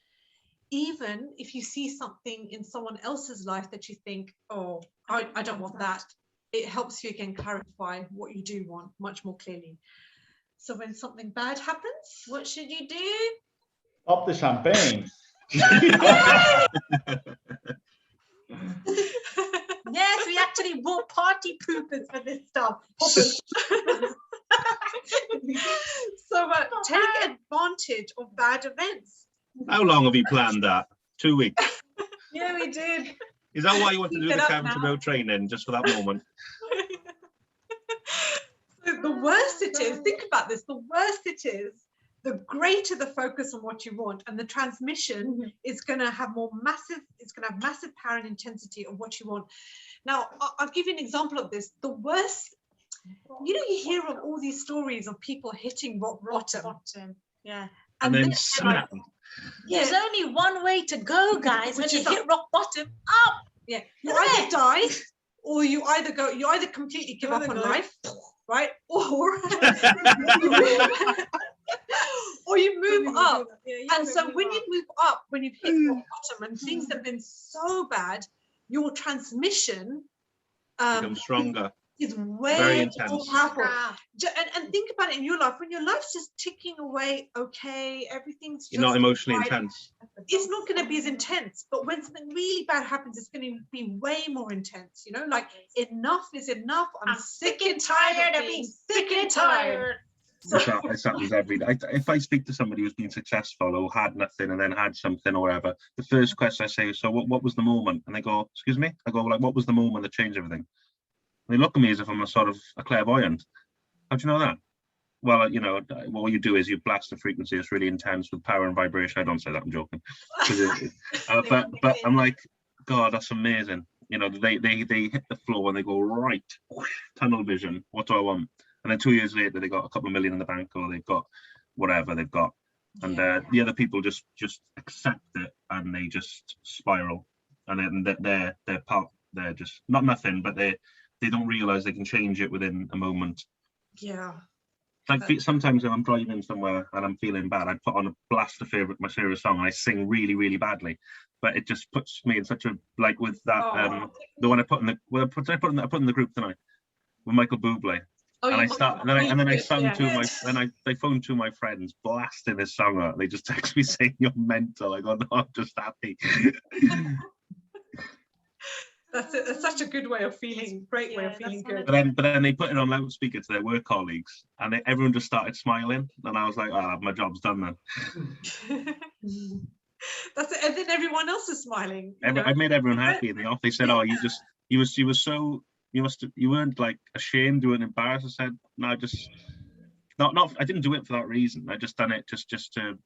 Even if you see something in someone else's life that you think, oh, I don't want that, it helps you again clarify what you do want much more clearly. So when something bad happens, what should you do? Pop the champagne. Yes, we actually bought party poopers for this stuff. So take advantage of bad events. How long have you planned that? 2 weeks? Yeah, we did. Is that why you want to do the Kevin Trudeau training, just for that moment? So the worse it is, think about this, the worse it is, the greater the focus on what you want, and the transmission is going to have massive power and intensity of what you want. Now, I'll give you an example of this. The worst, you know, you hear of all these stories of people hitting rock bottom. Yeah. And then snap. There's only one way to go, guys. When you hit rock bottom, up. Yeah, you either die, or you either completely give up on life, right? Or or you move up. And so when you move up, when you've hit rock bottom and things have been so bad, your transmission becomes stronger. Is way very more intense. powerful. And think about it in your life. When your life's just ticking away, okay, everything's You're not emotionally intense. It's not going to be as intense. But when something really bad happens, it's going to be way more intense. You know, like enough is enough. I'm sick and tired of being sick and tired. It happens every day. If I speak to somebody who's been successful or had nothing and then had something or whatever, the first question I say is, so what was the moment? And they go, excuse me? I go, like, what was the moment that changed everything? They look at me as if I'm a clairvoyant. How do you know that? Well, you know, what you do is you blast the frequency. It's really intense with power and vibration. I don't say that, I'm joking. But I'm like, God, that's amazing. You know, they hit the floor and they go, right, tunnel vision. What do I want? And then 2 years later, they got a couple of million in the bank, or they've got whatever they've got. And the other people just accept it, and they just spiral. And then they're just not nothing, but they don't realize they can change it within a moment. Yeah. Like sometimes when I'm driving somewhere and I'm feeling bad, I put on a blast my favorite song, and I sing really, really badly. But it just puts me in such a, like with that the one I put in the I put in the group tonight with Michael Bublé. Oh, And I start and then I sung yeah. to I phoned two of my friends, blasting this song out. They just text me saying you're mental. I go, no, I'm just happy. That's such a good way of feeling. Great way of feeling good. But then they put it on loudspeaker to their work colleagues, and everyone just started smiling. And I was like, oh, my job's done then. That's it. And then everyone else is smiling. I made everyone happy in the office. They said, oh, you weren't like ashamed, you weren't embarrassed. I said, no, just not I didn't do it for that reason. I just done it just to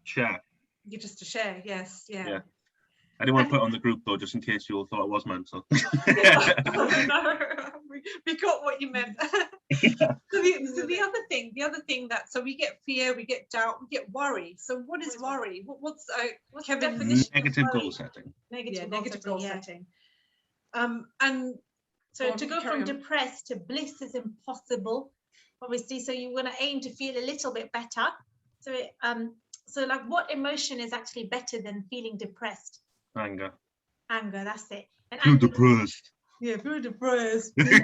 share. You're just to share, yes, yeah. I didn't want to put it on the group though, just in case you all thought I was mental. No, we got what you meant. Yeah. So the other thing that, so we get fear, we get doubt, we get worry. So what is worry? What's Kevin's definition? Negative goal setting. Negative goal setting. And so to go from depressed to bliss is impossible, obviously. So you want to aim to feel a little bit better. So so like, what emotion is actually better than feeling depressed? Anger, that's it. And feel depressed. Yeah, feel depressed. Yeah.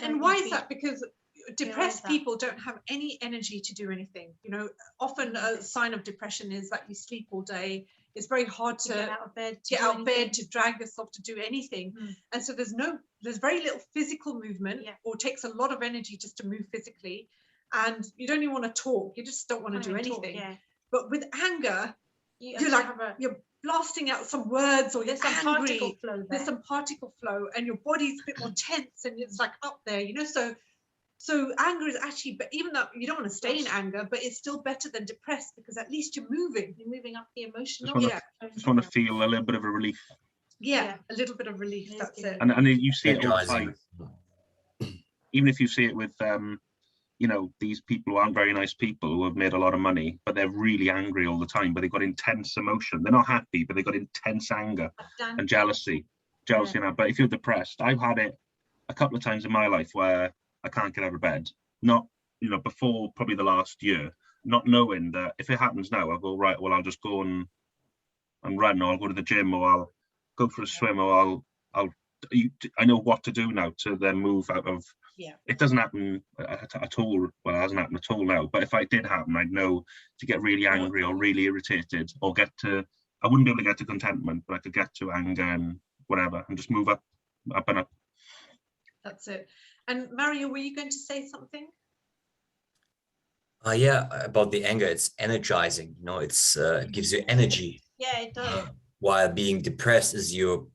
And why is that? Because depressed people don't have any energy to do anything. Often a sign of depression is that you sleep all day. It's very hard to get out of bed, to drag yourself to do anything. And so there's very little physical movement, or it takes a lot of energy just to move physically. And you don't even want to talk. You just don't want to do anything. But with anger, you're blasting out some words, or there's you're some angry. particle flow there. There's some particle flow, and your body's a bit more tense, and it's like up there, So anger is actually, but even though you don't want to stay in anger, but it's still better than depressed, because at least you're moving. You're moving up the emotional. Just want to feel a little bit of a relief. Yeah, a little bit of relief. That's it. And you see it all the time. Even if you see it with these people who aren't very nice people who have made a lot of money, but they're really angry all the time, but they've got intense emotion. They're not happy, but they've got intense anger and jealousy. But if you're depressed, I've had it a couple of times in my life where I can't get out of bed. Not, before probably the last year, not knowing that if it happens now, I'll go, right, well, I'll just go and run, or I'll go to the gym, or I'll go for a swim, or I know what to do now to then move out of. It doesn't happen at all. Well, it hasn't happened at all now. But if it did happen, I'd know to get really angry or really irritated, or I wouldn't be able to get to contentment, but I could get to anger and whatever, and just move up and up. That's it. And Mario, were you going to say something? Yeah, about the anger. It's energizing. It gives you energy. Yeah, it does. While being depressed is your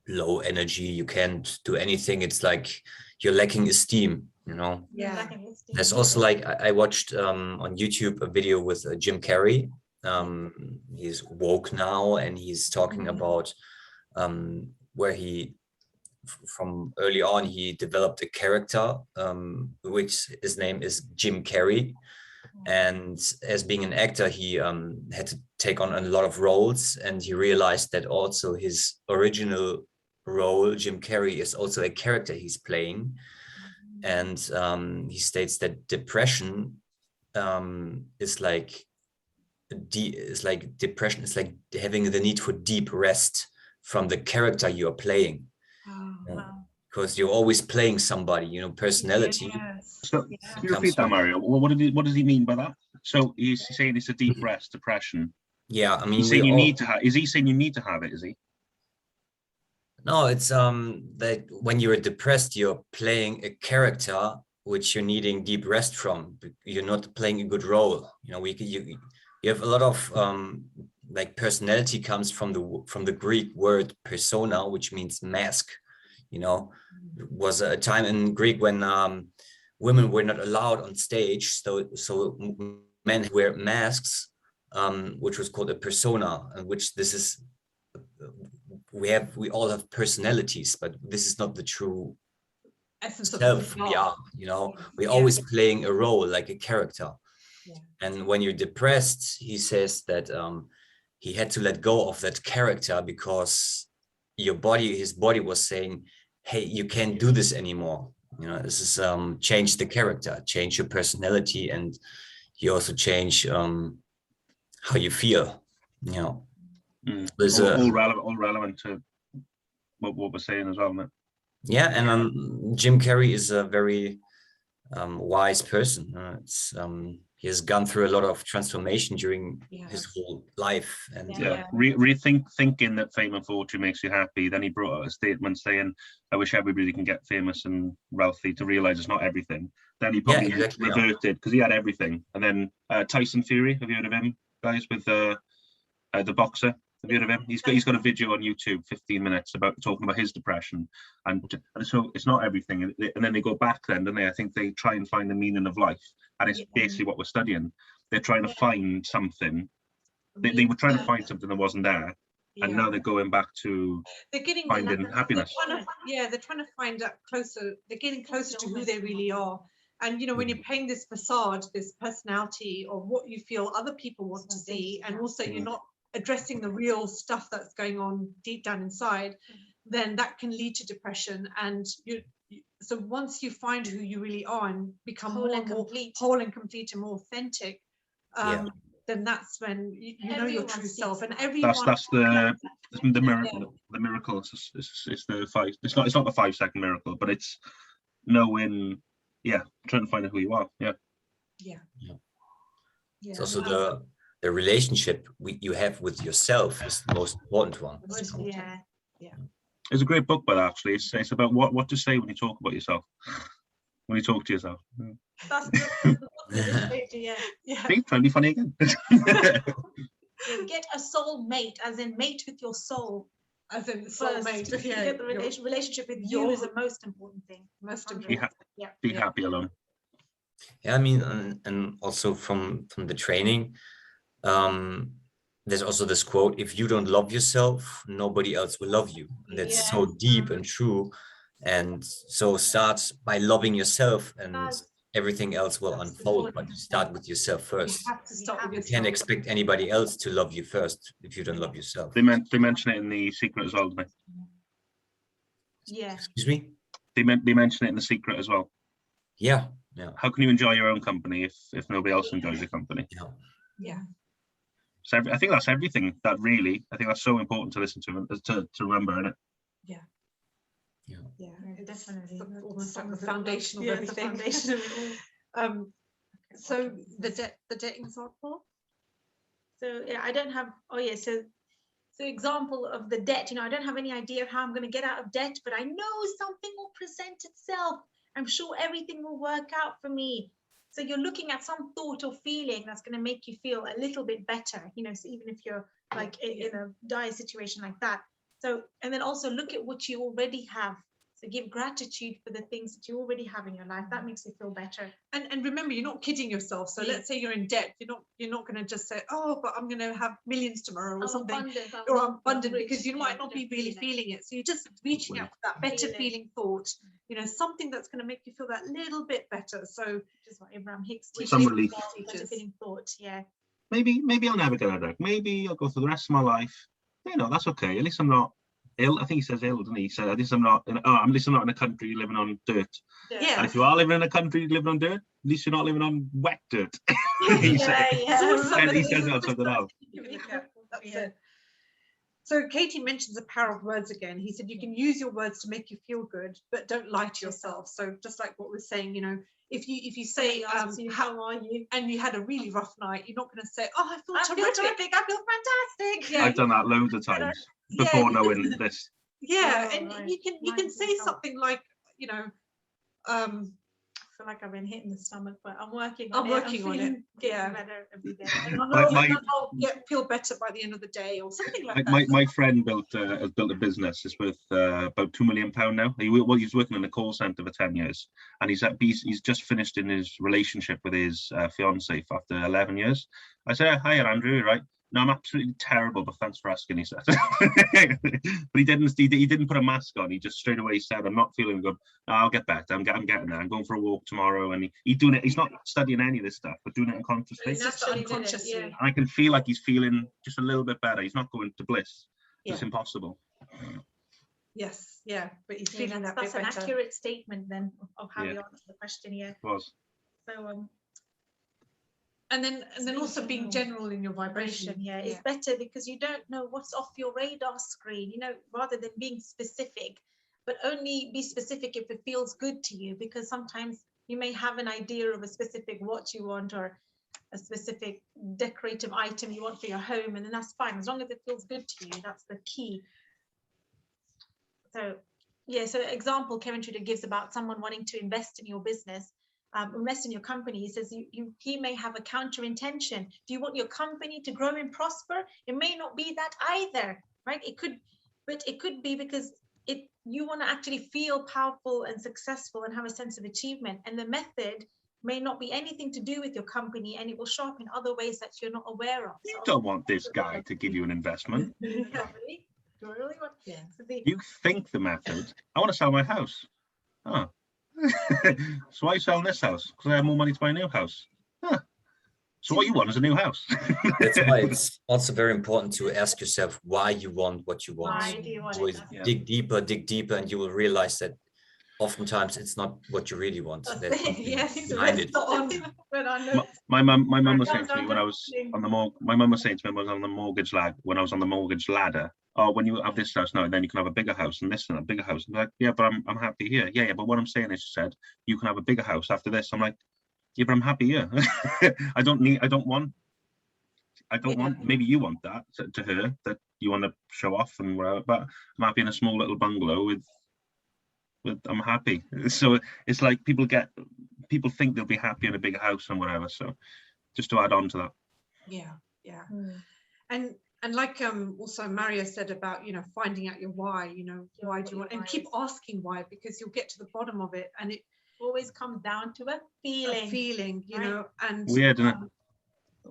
low energy. You can't do anything. It's like you're lacking esteem. Yeah. There's also, like, I watched on YouTube a video with Jim Carrey. He's woke now, and he's talking about where he, from early on, he developed a character, which his name is Jim Carrey. And as being an actor, he had to take on a lot of roles, and he realized that also his original role, Jim Carrey, is also a character he's playing. And he states that depression is like depression is like having the need for deep rest from the character you are playing. Because you're always playing somebody, personality. Yes. So can you repeat that, Mario? What does he mean by that? So he's saying it's a deep rest, depression. Yeah, I mean, he's saying you need to have. Is he saying you need to have it? Is he? No, it's that when you're depressed, you're playing a character which you're needing deep rest from. You're not playing a good role. You have a lot of like personality comes from the Greek word persona, which means mask. Was a time in Greek when women were not allowed on stage, so men wear masks, which was called a persona, and which this is. We all have personalities, but this is not the true essence self we are. We're always playing a role, like a character. And when you're depressed, he says that he had to let go of that character because his body was saying, hey, you can't do this anymore. You know, this is change the character, change your personality, and you also change how you feel. You know, there's all relevant to what we're saying as well, isn't it? Yeah, and Jim Carrey is a very wise person. He has gone through a lot of transformation during his whole life, and thinking that fame and fortune makes you happy. Then he brought out a statement saying, "I wish everybody can get famous and wealthy to realize it's not everything." Then he probably reverted because he had everything. And then Tyson Fury, have you heard of him, guys? With the boxer. Have you heard of him? He's got a video on YouTube, 15 minutes, about talking about his depression, and so it's not everything. And then they go back then, don't they? I think they try and find the meaning of life, and it's basically what we're studying. They're trying to find something. They were trying to find something that wasn't there, and now they're going back to finding happiness. They're trying to find out closer. They're getting closer to who they really are. And, you know, when you're playing this facade, this personality, or what you feel other people want to see, and also you're not addressing the real stuff that's going on deep down inside, then that can lead to depression. And so once you find who you really are and become whole and complete and more authentic, then that's when you know your true self. And everyone that's the miracle. The miracle is the five. It's not the 5-second miracle, but it's knowing. Trying to find out who you are. It's also the relationship you have with yourself is the most important one. It's a great book, but actually, it's about what to say when you talk about yourself. When you talk to yourself. That's See, trying to be funny again. Get a soul mate, as in mate with your soul. As in soul mate. Get the relationship with you is the most important thing. Most important. Be happy alone. Yeah, I mean, and also from the training, there's also this quote: if you don't love yourself, nobody else will love you. And that's so deep and true. And so start by loving yourself, and everything else will unfold, but you start with yourself first. You have to start with yourself. You can't expect anybody else to love you first if you don't love yourself. They mention it in The Secret as well, don't they? Excuse me? They mention it in The Secret as well. Yeah. How can you enjoy your own company if nobody else enjoys your company? So I think that's everything. I think that's so important to listen to remember, isn't it? Yeah, definitely. Almost like the foundation of everything. So the debt example. So I don't have. So example of the debt. You know, I don't have any idea of how I'm going to get out of debt, but I know something will present itself. I'm sure everything will work out for me. So you're looking at some thought or feeling that's going to make you feel a little bit better. You know, so even if you're like in a dire situation like that. So, and then also look at what you already have. So give gratitude for the things that you already have in your life. That makes you feel better. And remember, you're not kidding yourself. So let's say you're in debt. You're not going to just say, oh, but I'm going to have millions tomorrow or something. Or abundant, because you might not be really feeling it. So you're just reaching out for that better feeling thought. You know, something that's going to make you feel that little bit better. So which is what Abraham Hicks teaches. Some relief. Better feeling thought. Maybe I'll never get out of that. Maybe I'll go through the rest of my life. You know, that's okay. At least I'm not ill. I think he says ill, doesn't he? He said, at least I'm not in a country living on dirt. And if you are living in a country living on dirt, at least you're not living on wet dirt. He says it on something else. So Katie mentions the power of words again. He said you can use your words to make you feel good, but don't lie to yourself. So just like what we're saying, you know, if you say how are you, and you had a really rough night, you're not going to say, oh, I feel terrific, I feel fantastic. I've done that loads of times before knowing this. And you can say something like, you know, I feel like I've been hit in the stomach, but I'm working on it. Better every day. And I'll feel better by the end of the day, or something like that. My friend has built a business. It's worth about £2 million now. He's working in a call center for 10 years, and he's just finished in his relationship with his fiance after 11 years. I said, hi, Andrew, right? No, I'm absolutely terrible, but thanks for asking, he said. But he didn't put a mask on. He just straight away said, I'm not feeling good. No, I'll get better. I'm getting there. I'm going for a walk tomorrow. And he's doing it. He's not studying any of this stuff, but doing it unconsciously. Unconsciously. I can feel like he's feeling just a little bit better. He's not going to bliss. It's impossible. Yes, yeah, but he's Yeah, feeling that that's bit an better. accurate statement then of how Yeah. you answer the question. Yeah. Was. So And then also being general in your vibration. yeah, it's better because you don't know what's off your radar screen, you know, rather than being specific, but only be specific if it feels good to you, because sometimes you may have an idea of a specific watch you want or a specific decorative item you want for your home, and then that's fine as long as it feels good to you. That's the key. So yeah, so example Kevin Trudeau gives about someone wanting to invest in your business, invest in your company. He says he may have a counter intention. Do you want your company to grow and prosper? It may not be that either, right? It could, but it could be because you want to actually feel powerful and successful and have a sense of achievement, and the method may not be anything to do with your company, and it will show up in other ways that you're not aware of. You don't want this guy to give you an investment. Really want, yeah. So You think the method. I want to sell my house. Oh. So why are you selling this house? Because I have more money to buy a new house. Huh. So what you want is a new house. That's why it's also very important to ask yourself why you want what you want. why do you want Always it? dig deeper, and you will realize that oftentimes it's not what you really want. There's something Yes, behind it. My mum was saying to me when I was on the my mum was saying to me when I was on the mortgage ladder. Oh, when you have this house now, then you can have a bigger house and this and a bigger house. I'm like, yeah, but I'm happy here. Yeah, but what I'm saying is, she said, you can have a bigger house after this. I'm like, yeah, but I'm happy here. I don't want. Maybe you want that to her, that you want to show off and whatever. But I'm happy in a small little bungalow with I'm happy. So it's like people think they'll be happy in a bigger house and whatever. So just to add on to that. Yeah. And like also Maria said about, you know, finding out your why, you know, why do you want, and keep asking why, because you'll get to the bottom of it, and it always comes down to a feeling, you know, and weird, isn't it?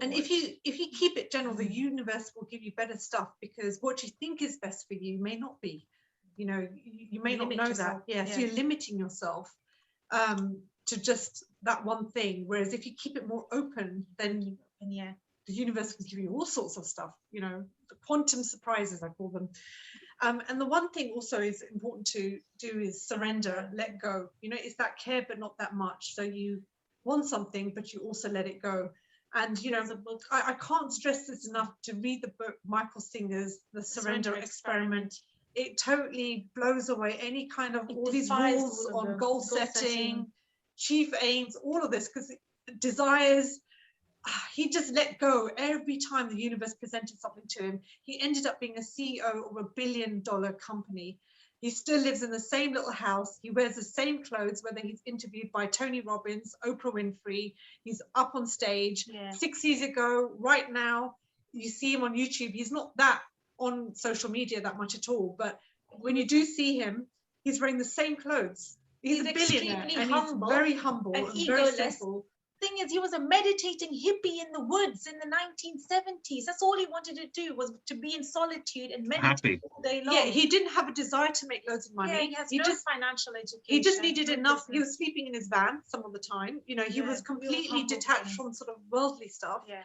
and if you keep it general, the universe will give you better stuff, because what you think is best for you may not be, you know, you may not know yourself. So you're limiting yourself to just that one thing, whereas if you keep it more open, then the universe will give you all sorts of stuff, you know, the quantum surprises, I call them. And the one thing also is important to do is surrender, let go. You know, it's that care, but not that much. So you want something, but you also let it go. And, you know, I can't stress this enough, to read the book, Michael Singer's The Surrender Experiment. It totally blows away any kind of all these rules on goal setting, chief aims, all of this, because desires. He just let go every time the universe presented something to him. He ended up being a CEO of $1 billion company. He still lives in the same little house. He wears the same clothes, whether he's interviewed by Tony Robbins, Oprah Winfrey. He's up on stage. 6 years ago, right now, you see him on YouTube. He's not that on social media that much at all. But when you do see him, he's wearing the same clothes. He's a billionaire, and humble, he's very humble and very simple. Thing is, he was a meditating hippie in the woods in the 1970s. That's all he wanted to do, was to be in solitude and meditate all day long. Yeah, he didn't have a desire to make loads of money. Yeah, he has no financial education. He just needed enough. He was sleeping in his van some of the time. You know, he was completely detached from sort of worldly stuff. Yeah.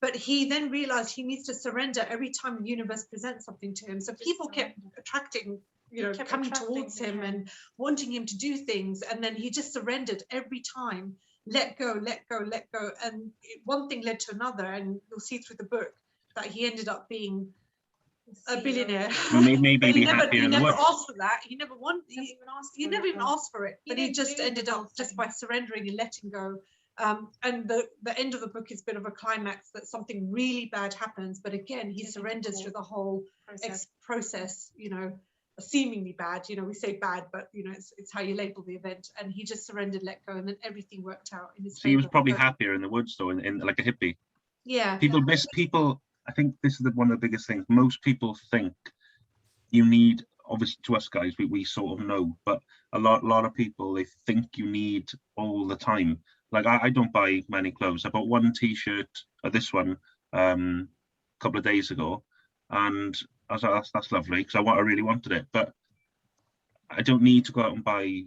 But he then realized he needs to surrender every time the universe presents something to him. So people kept attracting, you know, coming towards him and wanting him to do things. And then he just surrendered every time. Let go, let go, let go. And one thing led to another. And you'll see through the book that he ended up being a billionaire. Well, maybe he never asked for that. He never wanted. He never even asked for it. But he just ended up just by surrendering and letting go. And the end of the book is a bit of a climax, that something really bad happens. But again, he surrenders through the whole process. You know, seemingly bad. You know, we say bad, but you know, it's how you label the event. And he just surrendered, let go, and then everything worked out in his favor. So he was probably happier in the woods, though, in like a hippie. Yeah. People. I think this is one of the biggest things. Most people think you need, obviously to us guys, we sort of know, but a lot of people, they think you need all the time. Like I don't buy many clothes. I bought one t-shirt, this one, a couple of days ago, and I was like, that's lovely, because I really wanted it. But I don't need to go out and buy,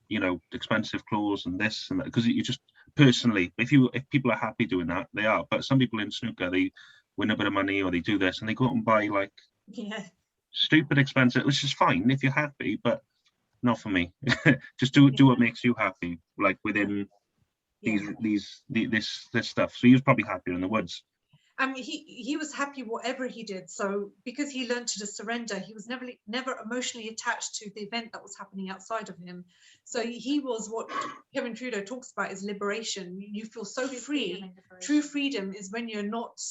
you know, expensive clothes and this and that, because you just personally, if people are happy doing that, they are. But some people in snooker, they win a bit of money or they do this and they go out and buy like stupid expensive, which is fine if you're happy, but not for me. Just do what makes you happy, like within this stuff. So he was probably happier in the woods. He was happy whatever he did. So because he learned to just surrender, he was never emotionally attached to the event that was happening outside of him. So he was what Kevin Trudeau talks about is liberation. You feel so free. True freedom is when you're not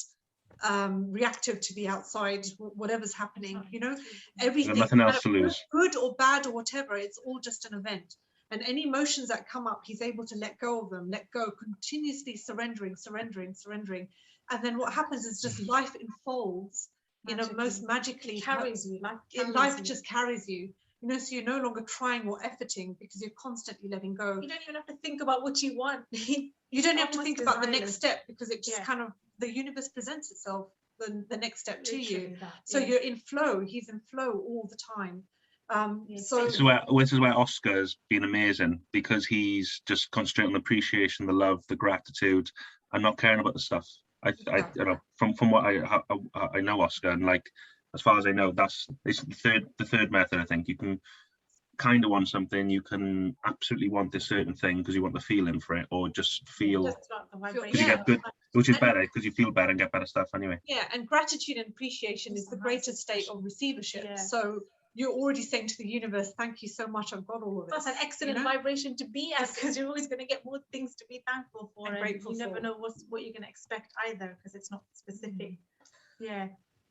reactive to the outside, whatever's happening. You know, everything, nothing else to lose, good or bad or whatever. It's all just an event. And any emotions that come up, he's able to let go of them, let go, continuously surrendering. And then what happens is just life unfolds, you know, most magically. Carries you. Life just carries you. You know, so you're no longer trying or efforting because you're constantly letting go. You don't even have to think about what you want. You don't have to think about the next step because it just kind of, the universe presents itself the next step to you. So you're in flow. He's in flow all the time. So this is where Oscar's been amazing, because he's just concentrating on the appreciation, the love, the gratitude, and not caring about the stuff. I you know, from what I know Oscar, and like as far as I know, it's the third method. I think you can kind of want something, you can absolutely want this certain thing because you want the feeling for it, or just feel because you get good, which is better because you feel better and get better stuff anyway. Yeah, and gratitude and appreciation is the greatest state of receivership. So you're already saying to the universe, thank you so much, I've got all of this. That's an excellent vibration to be at, because you're always going to get more things to be thankful for, and grateful. You never know what you're going to expect either, because it's not specific.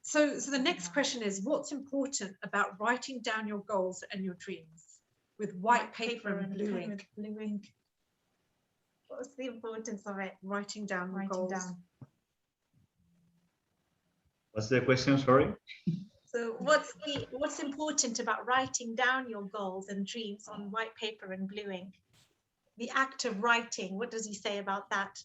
So the next question is, what's important about writing down your goals and your dreams with white paper and blue ink? What's the importance of it? Writing down your goals. What's the question? Sorry. So what's important about writing down your goals and dreams on white paper and blue ink? The act of writing, what does he say about that?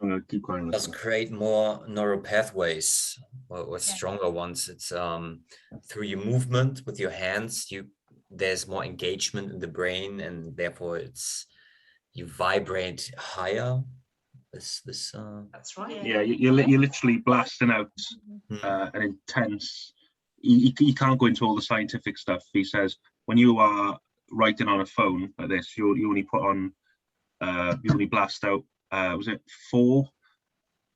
I'm gonna keep going. It does create more neural pathways or stronger ones. It's through your movement with your hands, there's more engagement in the brain, and therefore you vibrate higher. That's right. Yeah, you're literally blasting out an intense. You can't go into all the scientific stuff. He says when you are writing on a phone like this, you only put on you only blast out was it 4?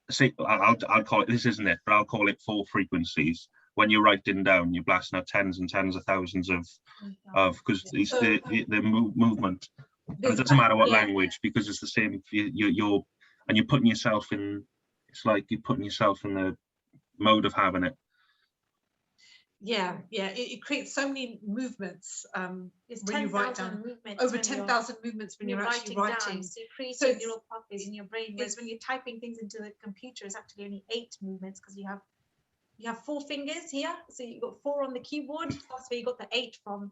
Say I'll call it, this isn't it, but I'll call it 4 frequencies. When you're writing down, you're blasting out tens and tens of thousands of because it's the movement. And it doesn't matter what language, because it's the same. You're putting yourself in. It's like you're putting yourself in the mode of having it. Yeah. It creates so many movements. When you write down over 10,000 movements when you're actually writing. So you're creating neural pathways in your brain. Whereas when you're typing things into the computer, it's actually only 8 movements, because you have 4 fingers here. So you've got 4 on the keyboard. That's where you got the 8 from.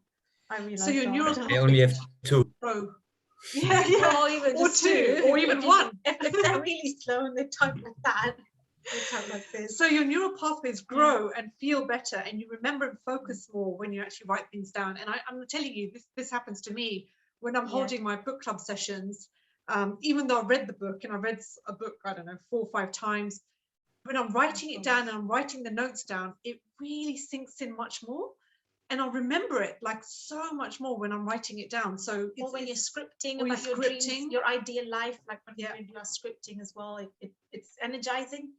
I realized. So your neural They only have 2. Pro. Or even or 2, or even 1. If they're really slow and they type like that, they type like this. So your neural pathways grow and feel better, and you remember and focus more when you actually write things down. And I'm telling you, this happens to me when I'm holding my book club sessions. Even though I read the book, and I read a book, I don't know, 4 or 5 times, when I'm writing it down and I'm writing the notes down, it really sinks in much more. And I'll remember it like so much more when I'm writing it down. So or when you're scripting about your dreams, your ideal life, like when you do your scripting as well, it's energizing.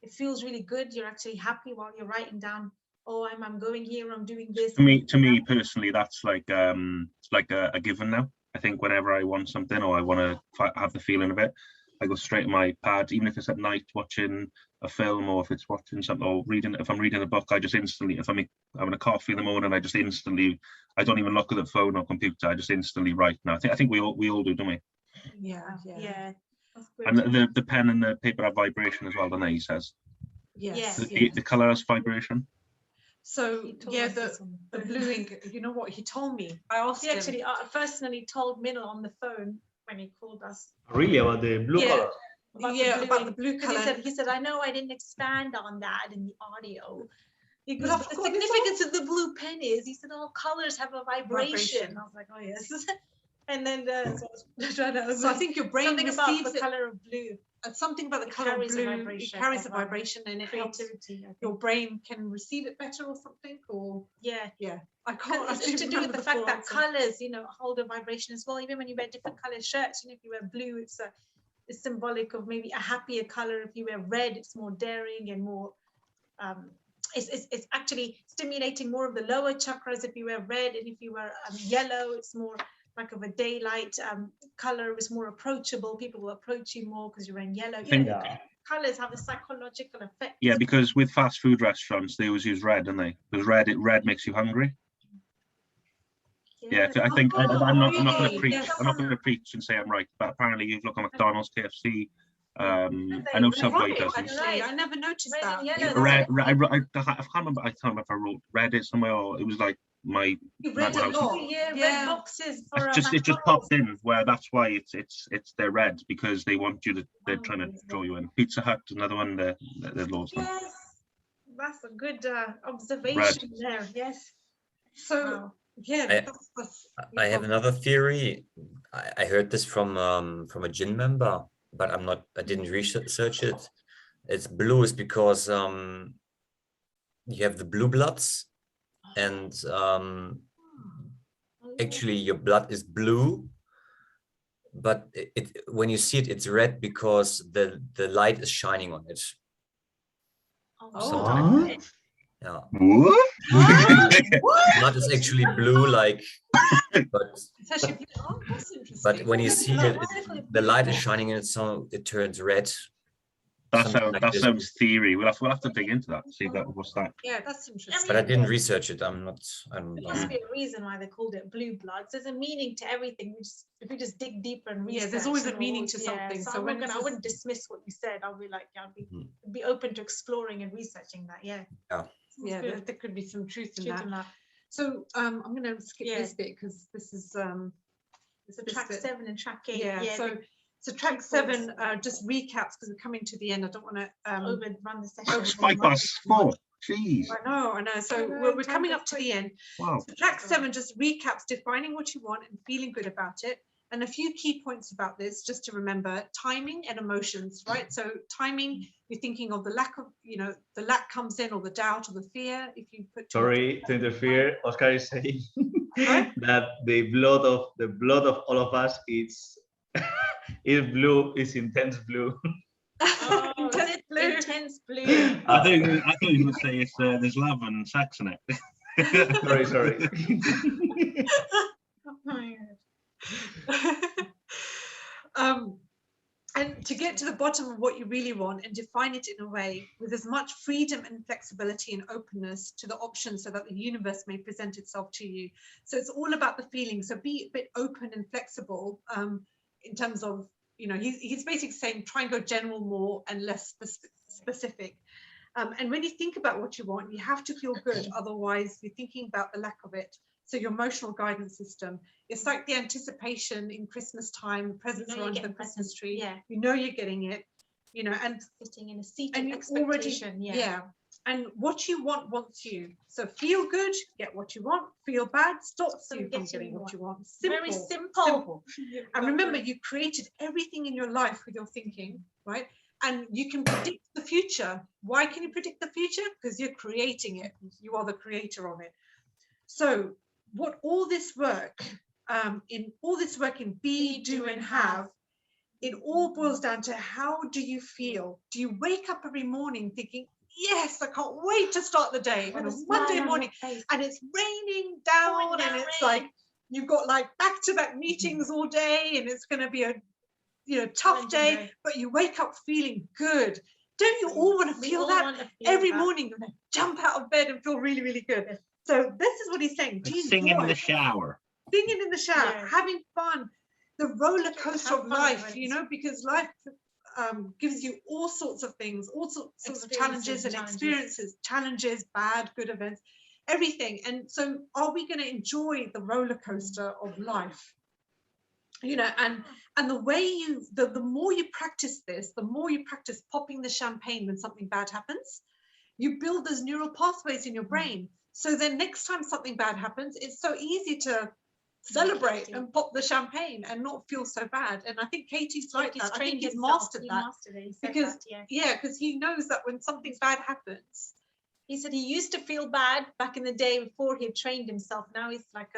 It feels really good. You're actually happy while you're writing down, oh, I'm going here, I'm doing this. To me personally, that's like a given now. I think whenever I want something, or I want to have the feeling of it, I go straight to my pad, even if it's at night watching a film, or if it's watching something, or reading. If I'm reading a book, I just instantly, if I'm having a coffee in the morning, I just instantly, I don't even look at the phone or computer. I just instantly write now. I think we all do, don't we? Yeah. And the pen and the paper have vibration as well, don't they? He says. Yes. The color has vibration. So the blue ink. You know what he told me? I asked him. He actually personally told Meenal on the phone when he called us. Really, about the blue color? About the blue color. He said, I know I didn't expand on that in the audio. Because the significance of the blue pen is, he said, all colors have a vibration. I was like, oh yes. And then So I think your brain something about receives the it. color of blue. Something about the It color of carries a blue. It vibration carries a of, vibration, and it helps Creativity. I your think. brain can receive it better or something. Or Yeah. I can't. It's actually to do with remember the fact full that answer. colors, hold a vibration as well. Even when you wear different colored shirts, if you wear blue, it's symbolic of maybe a happier color. If you wear red, it's more daring and more. It's actually stimulating more of the lower chakras if you wear red, and if you wear yellow, it's more like of a daylight color. It's more approachable. People will approach you more because you're wearing yellow. Colors have a psychological effect. Yeah, because with fast food restaurants, they always use red, don't they? Because red makes you hungry. Yeah, I think I'm not going to preach. Yes. I'm not going to preach and say I'm right, but apparently you look at McDonald's, KFC. I know Subway does this. Actually, I never noticed Red that. and yellow. Red, I can't remember. I can't remember if I wrote red it somewhere or it was like my. You read when I a was- lot. Red boxes for It just McDonald's. popped in where that's why it's they're red because they want you to they're trying to draw you in. Pizza Hut, another one. There's loads of them. Yes, that's a good observation there. Yes. So I- that's I have another theory. I heard this from a gym member, but I didn't research it. It's blue is because you have the blue bloods, and actually your blood is blue, but when you see it, it's red because the light is shining on it. Something like that. Yeah. What? Blood is actually blue, like, but It's actually that's interesting. but when you see it, the light is shining in it, so it turns red. That sounds theory. We'll have to dig into that. See what's that. Yeah, that's interesting. But I didn't research it. There must be a reason why they called it blue bloods. There's a meaning to everything. If we just dig deeper and research. Yeah, there's always a meaning to something. So So when I wouldn't dismiss what you said. I'll be like, I'd be open to exploring and researching that. Yeah. yeah, good. there could be some truth in Truth that. in that. So I'm going to skip this bit because this is So this track bit. 7 and track 8. Yeah. So track 7 just recaps because we're coming to the end. I don't want to overrun the session. Spike past 4. Jeez. I know. So we're coming up to the end. Wow. So track 7 just recaps defining what you want and feeling good about it. And a few key points about this, just to remember: timing and emotions, right? So timing, you're thinking of the lack of, the lack comes in, or the doubt, or the fear. If you put Sorry to interfere. Oscar is saying that the blood of all of us is blue, is intense blue. Intense blue. I thought you were going to say it's there's love and sex in it. Sorry. Oh my God. And to get to the bottom of what you really want and define it in a way with as much freedom and flexibility and openness to the options so that the universe may present itself to you. So it's all about the feeling. So be a bit open and flexible in terms of, he's basically saying try and go general more and less specific. And when you think about what you want, you have to feel good. Otherwise, you're thinking about the lack of it. So your emotional guidance system, it's like the anticipation in Christmas time, presents are under the Christmas tree. Yeah. You're getting it, and Sitting in a seat and of you expectation. And what you want wants you. So feel good, get what you want. Feel bad, stops you from getting what you want. Very simple. And remember, you created everything in your life with your thinking, right? And you can predict the future. Why can you predict the future? Because you're creating it. You are the creator of it. So what all this work in be, do, and have, it all boils down to how do you feel? Do you wake up every morning thinking, yes, I can't wait to start the day on a Monday morning, and it's raining down, and it's like you've got like back-to-back meetings all day, and it's going to be a tough day, but you wake up feeling good. Don't you all want to feel that every morning? You're going to jump out of bed and feel really, really good. So this is what he's saying. Singing in the shower. Singing in the shower, having fun, the roller coaster of life, because life gives you all sorts of things, all sorts of challenges and experiences, challenges, bad, good events, everything. And so are we going to enjoy the roller coaster of life? And the way the more you practice this, the more you practice popping the champagne when something bad happens, you build those neural pathways in your brain. So then next time something bad happens, it's so easy to celebrate and pop the champagne and not feel so bad. And I think Katie's like that. I think he's mastered that. Because because he knows that when something bad happens, he said he used to feel bad back in the day before he had trained himself. Now he's like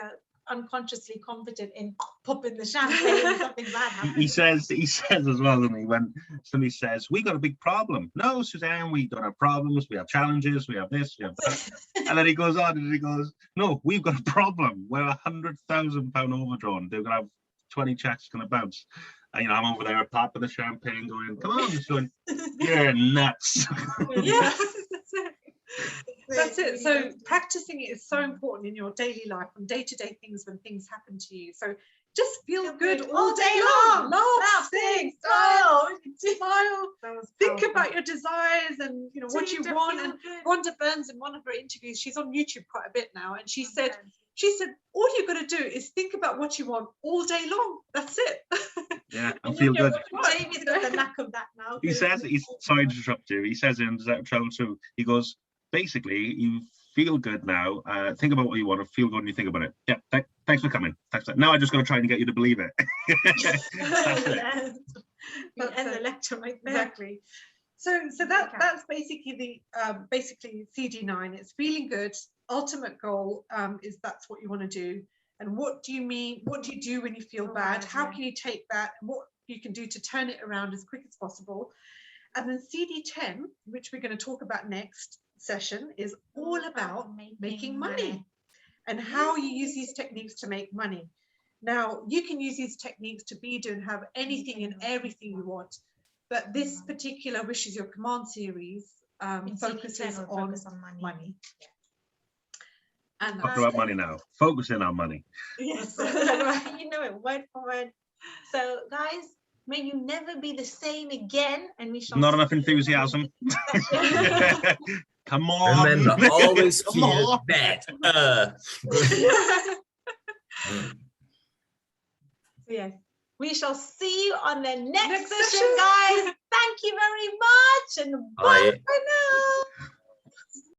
unconsciously confident in popping the champagne when something bad happens. He says as well, doesn't he, when somebody says, we got a big problem. No, Suzanne, we don't have problems, we have challenges, we have this, we have that. And then he goes on and he goes, no, we've got a problem. We're £100,000 overdrawn. They're gonna have 20 checks gonna bounce. And, I'm over there popping the champagne going, come on, he's going, you're nuts. Yeah. That's it. So practicing it is so important in your daily life, on day-to-day things when things happen to you. So just feel good all day long. Laugh, sing, smile. Think about your desires and what you want. And Rhonda Burns, in one of her interviews, she's on YouTube quite a bit now, and she said all you've got to do is think about what you want all day long. That's it. Yeah, and feel good. Jamie's got the knack of that now. He says, sorry to interrupt you. He says in Travel Through, he goes, basically, you feel good now. Think about what you want to feel good when you think about it. Yeah, thanks for coming. Now I just got to try and get you to believe it. That's it. End the lecture right there. Exactly. So that's basically the basically CD9. It's feeling good. Ultimate goal is that's what you want to do. And what do you mean? What do you do when you feel bad? How can you take that and what you can do to turn it around as quick as possible? And then CD10, which we're going to talk about next session, is all about making money and how you use these techniques to make money. Now, you can use these techniques to be, do, and have anything and everything you want, but this particular Wish Is Your Command series focuses on money. And talk about money now. Focus in on money. Yes. You know it word for word. So, guys, may you never be the same again, and we shall. Not enough enthusiasm. Come on. Remember, always feel bad. Yes. We shall see you on the next session, guys. Thank you very much, and bye for now.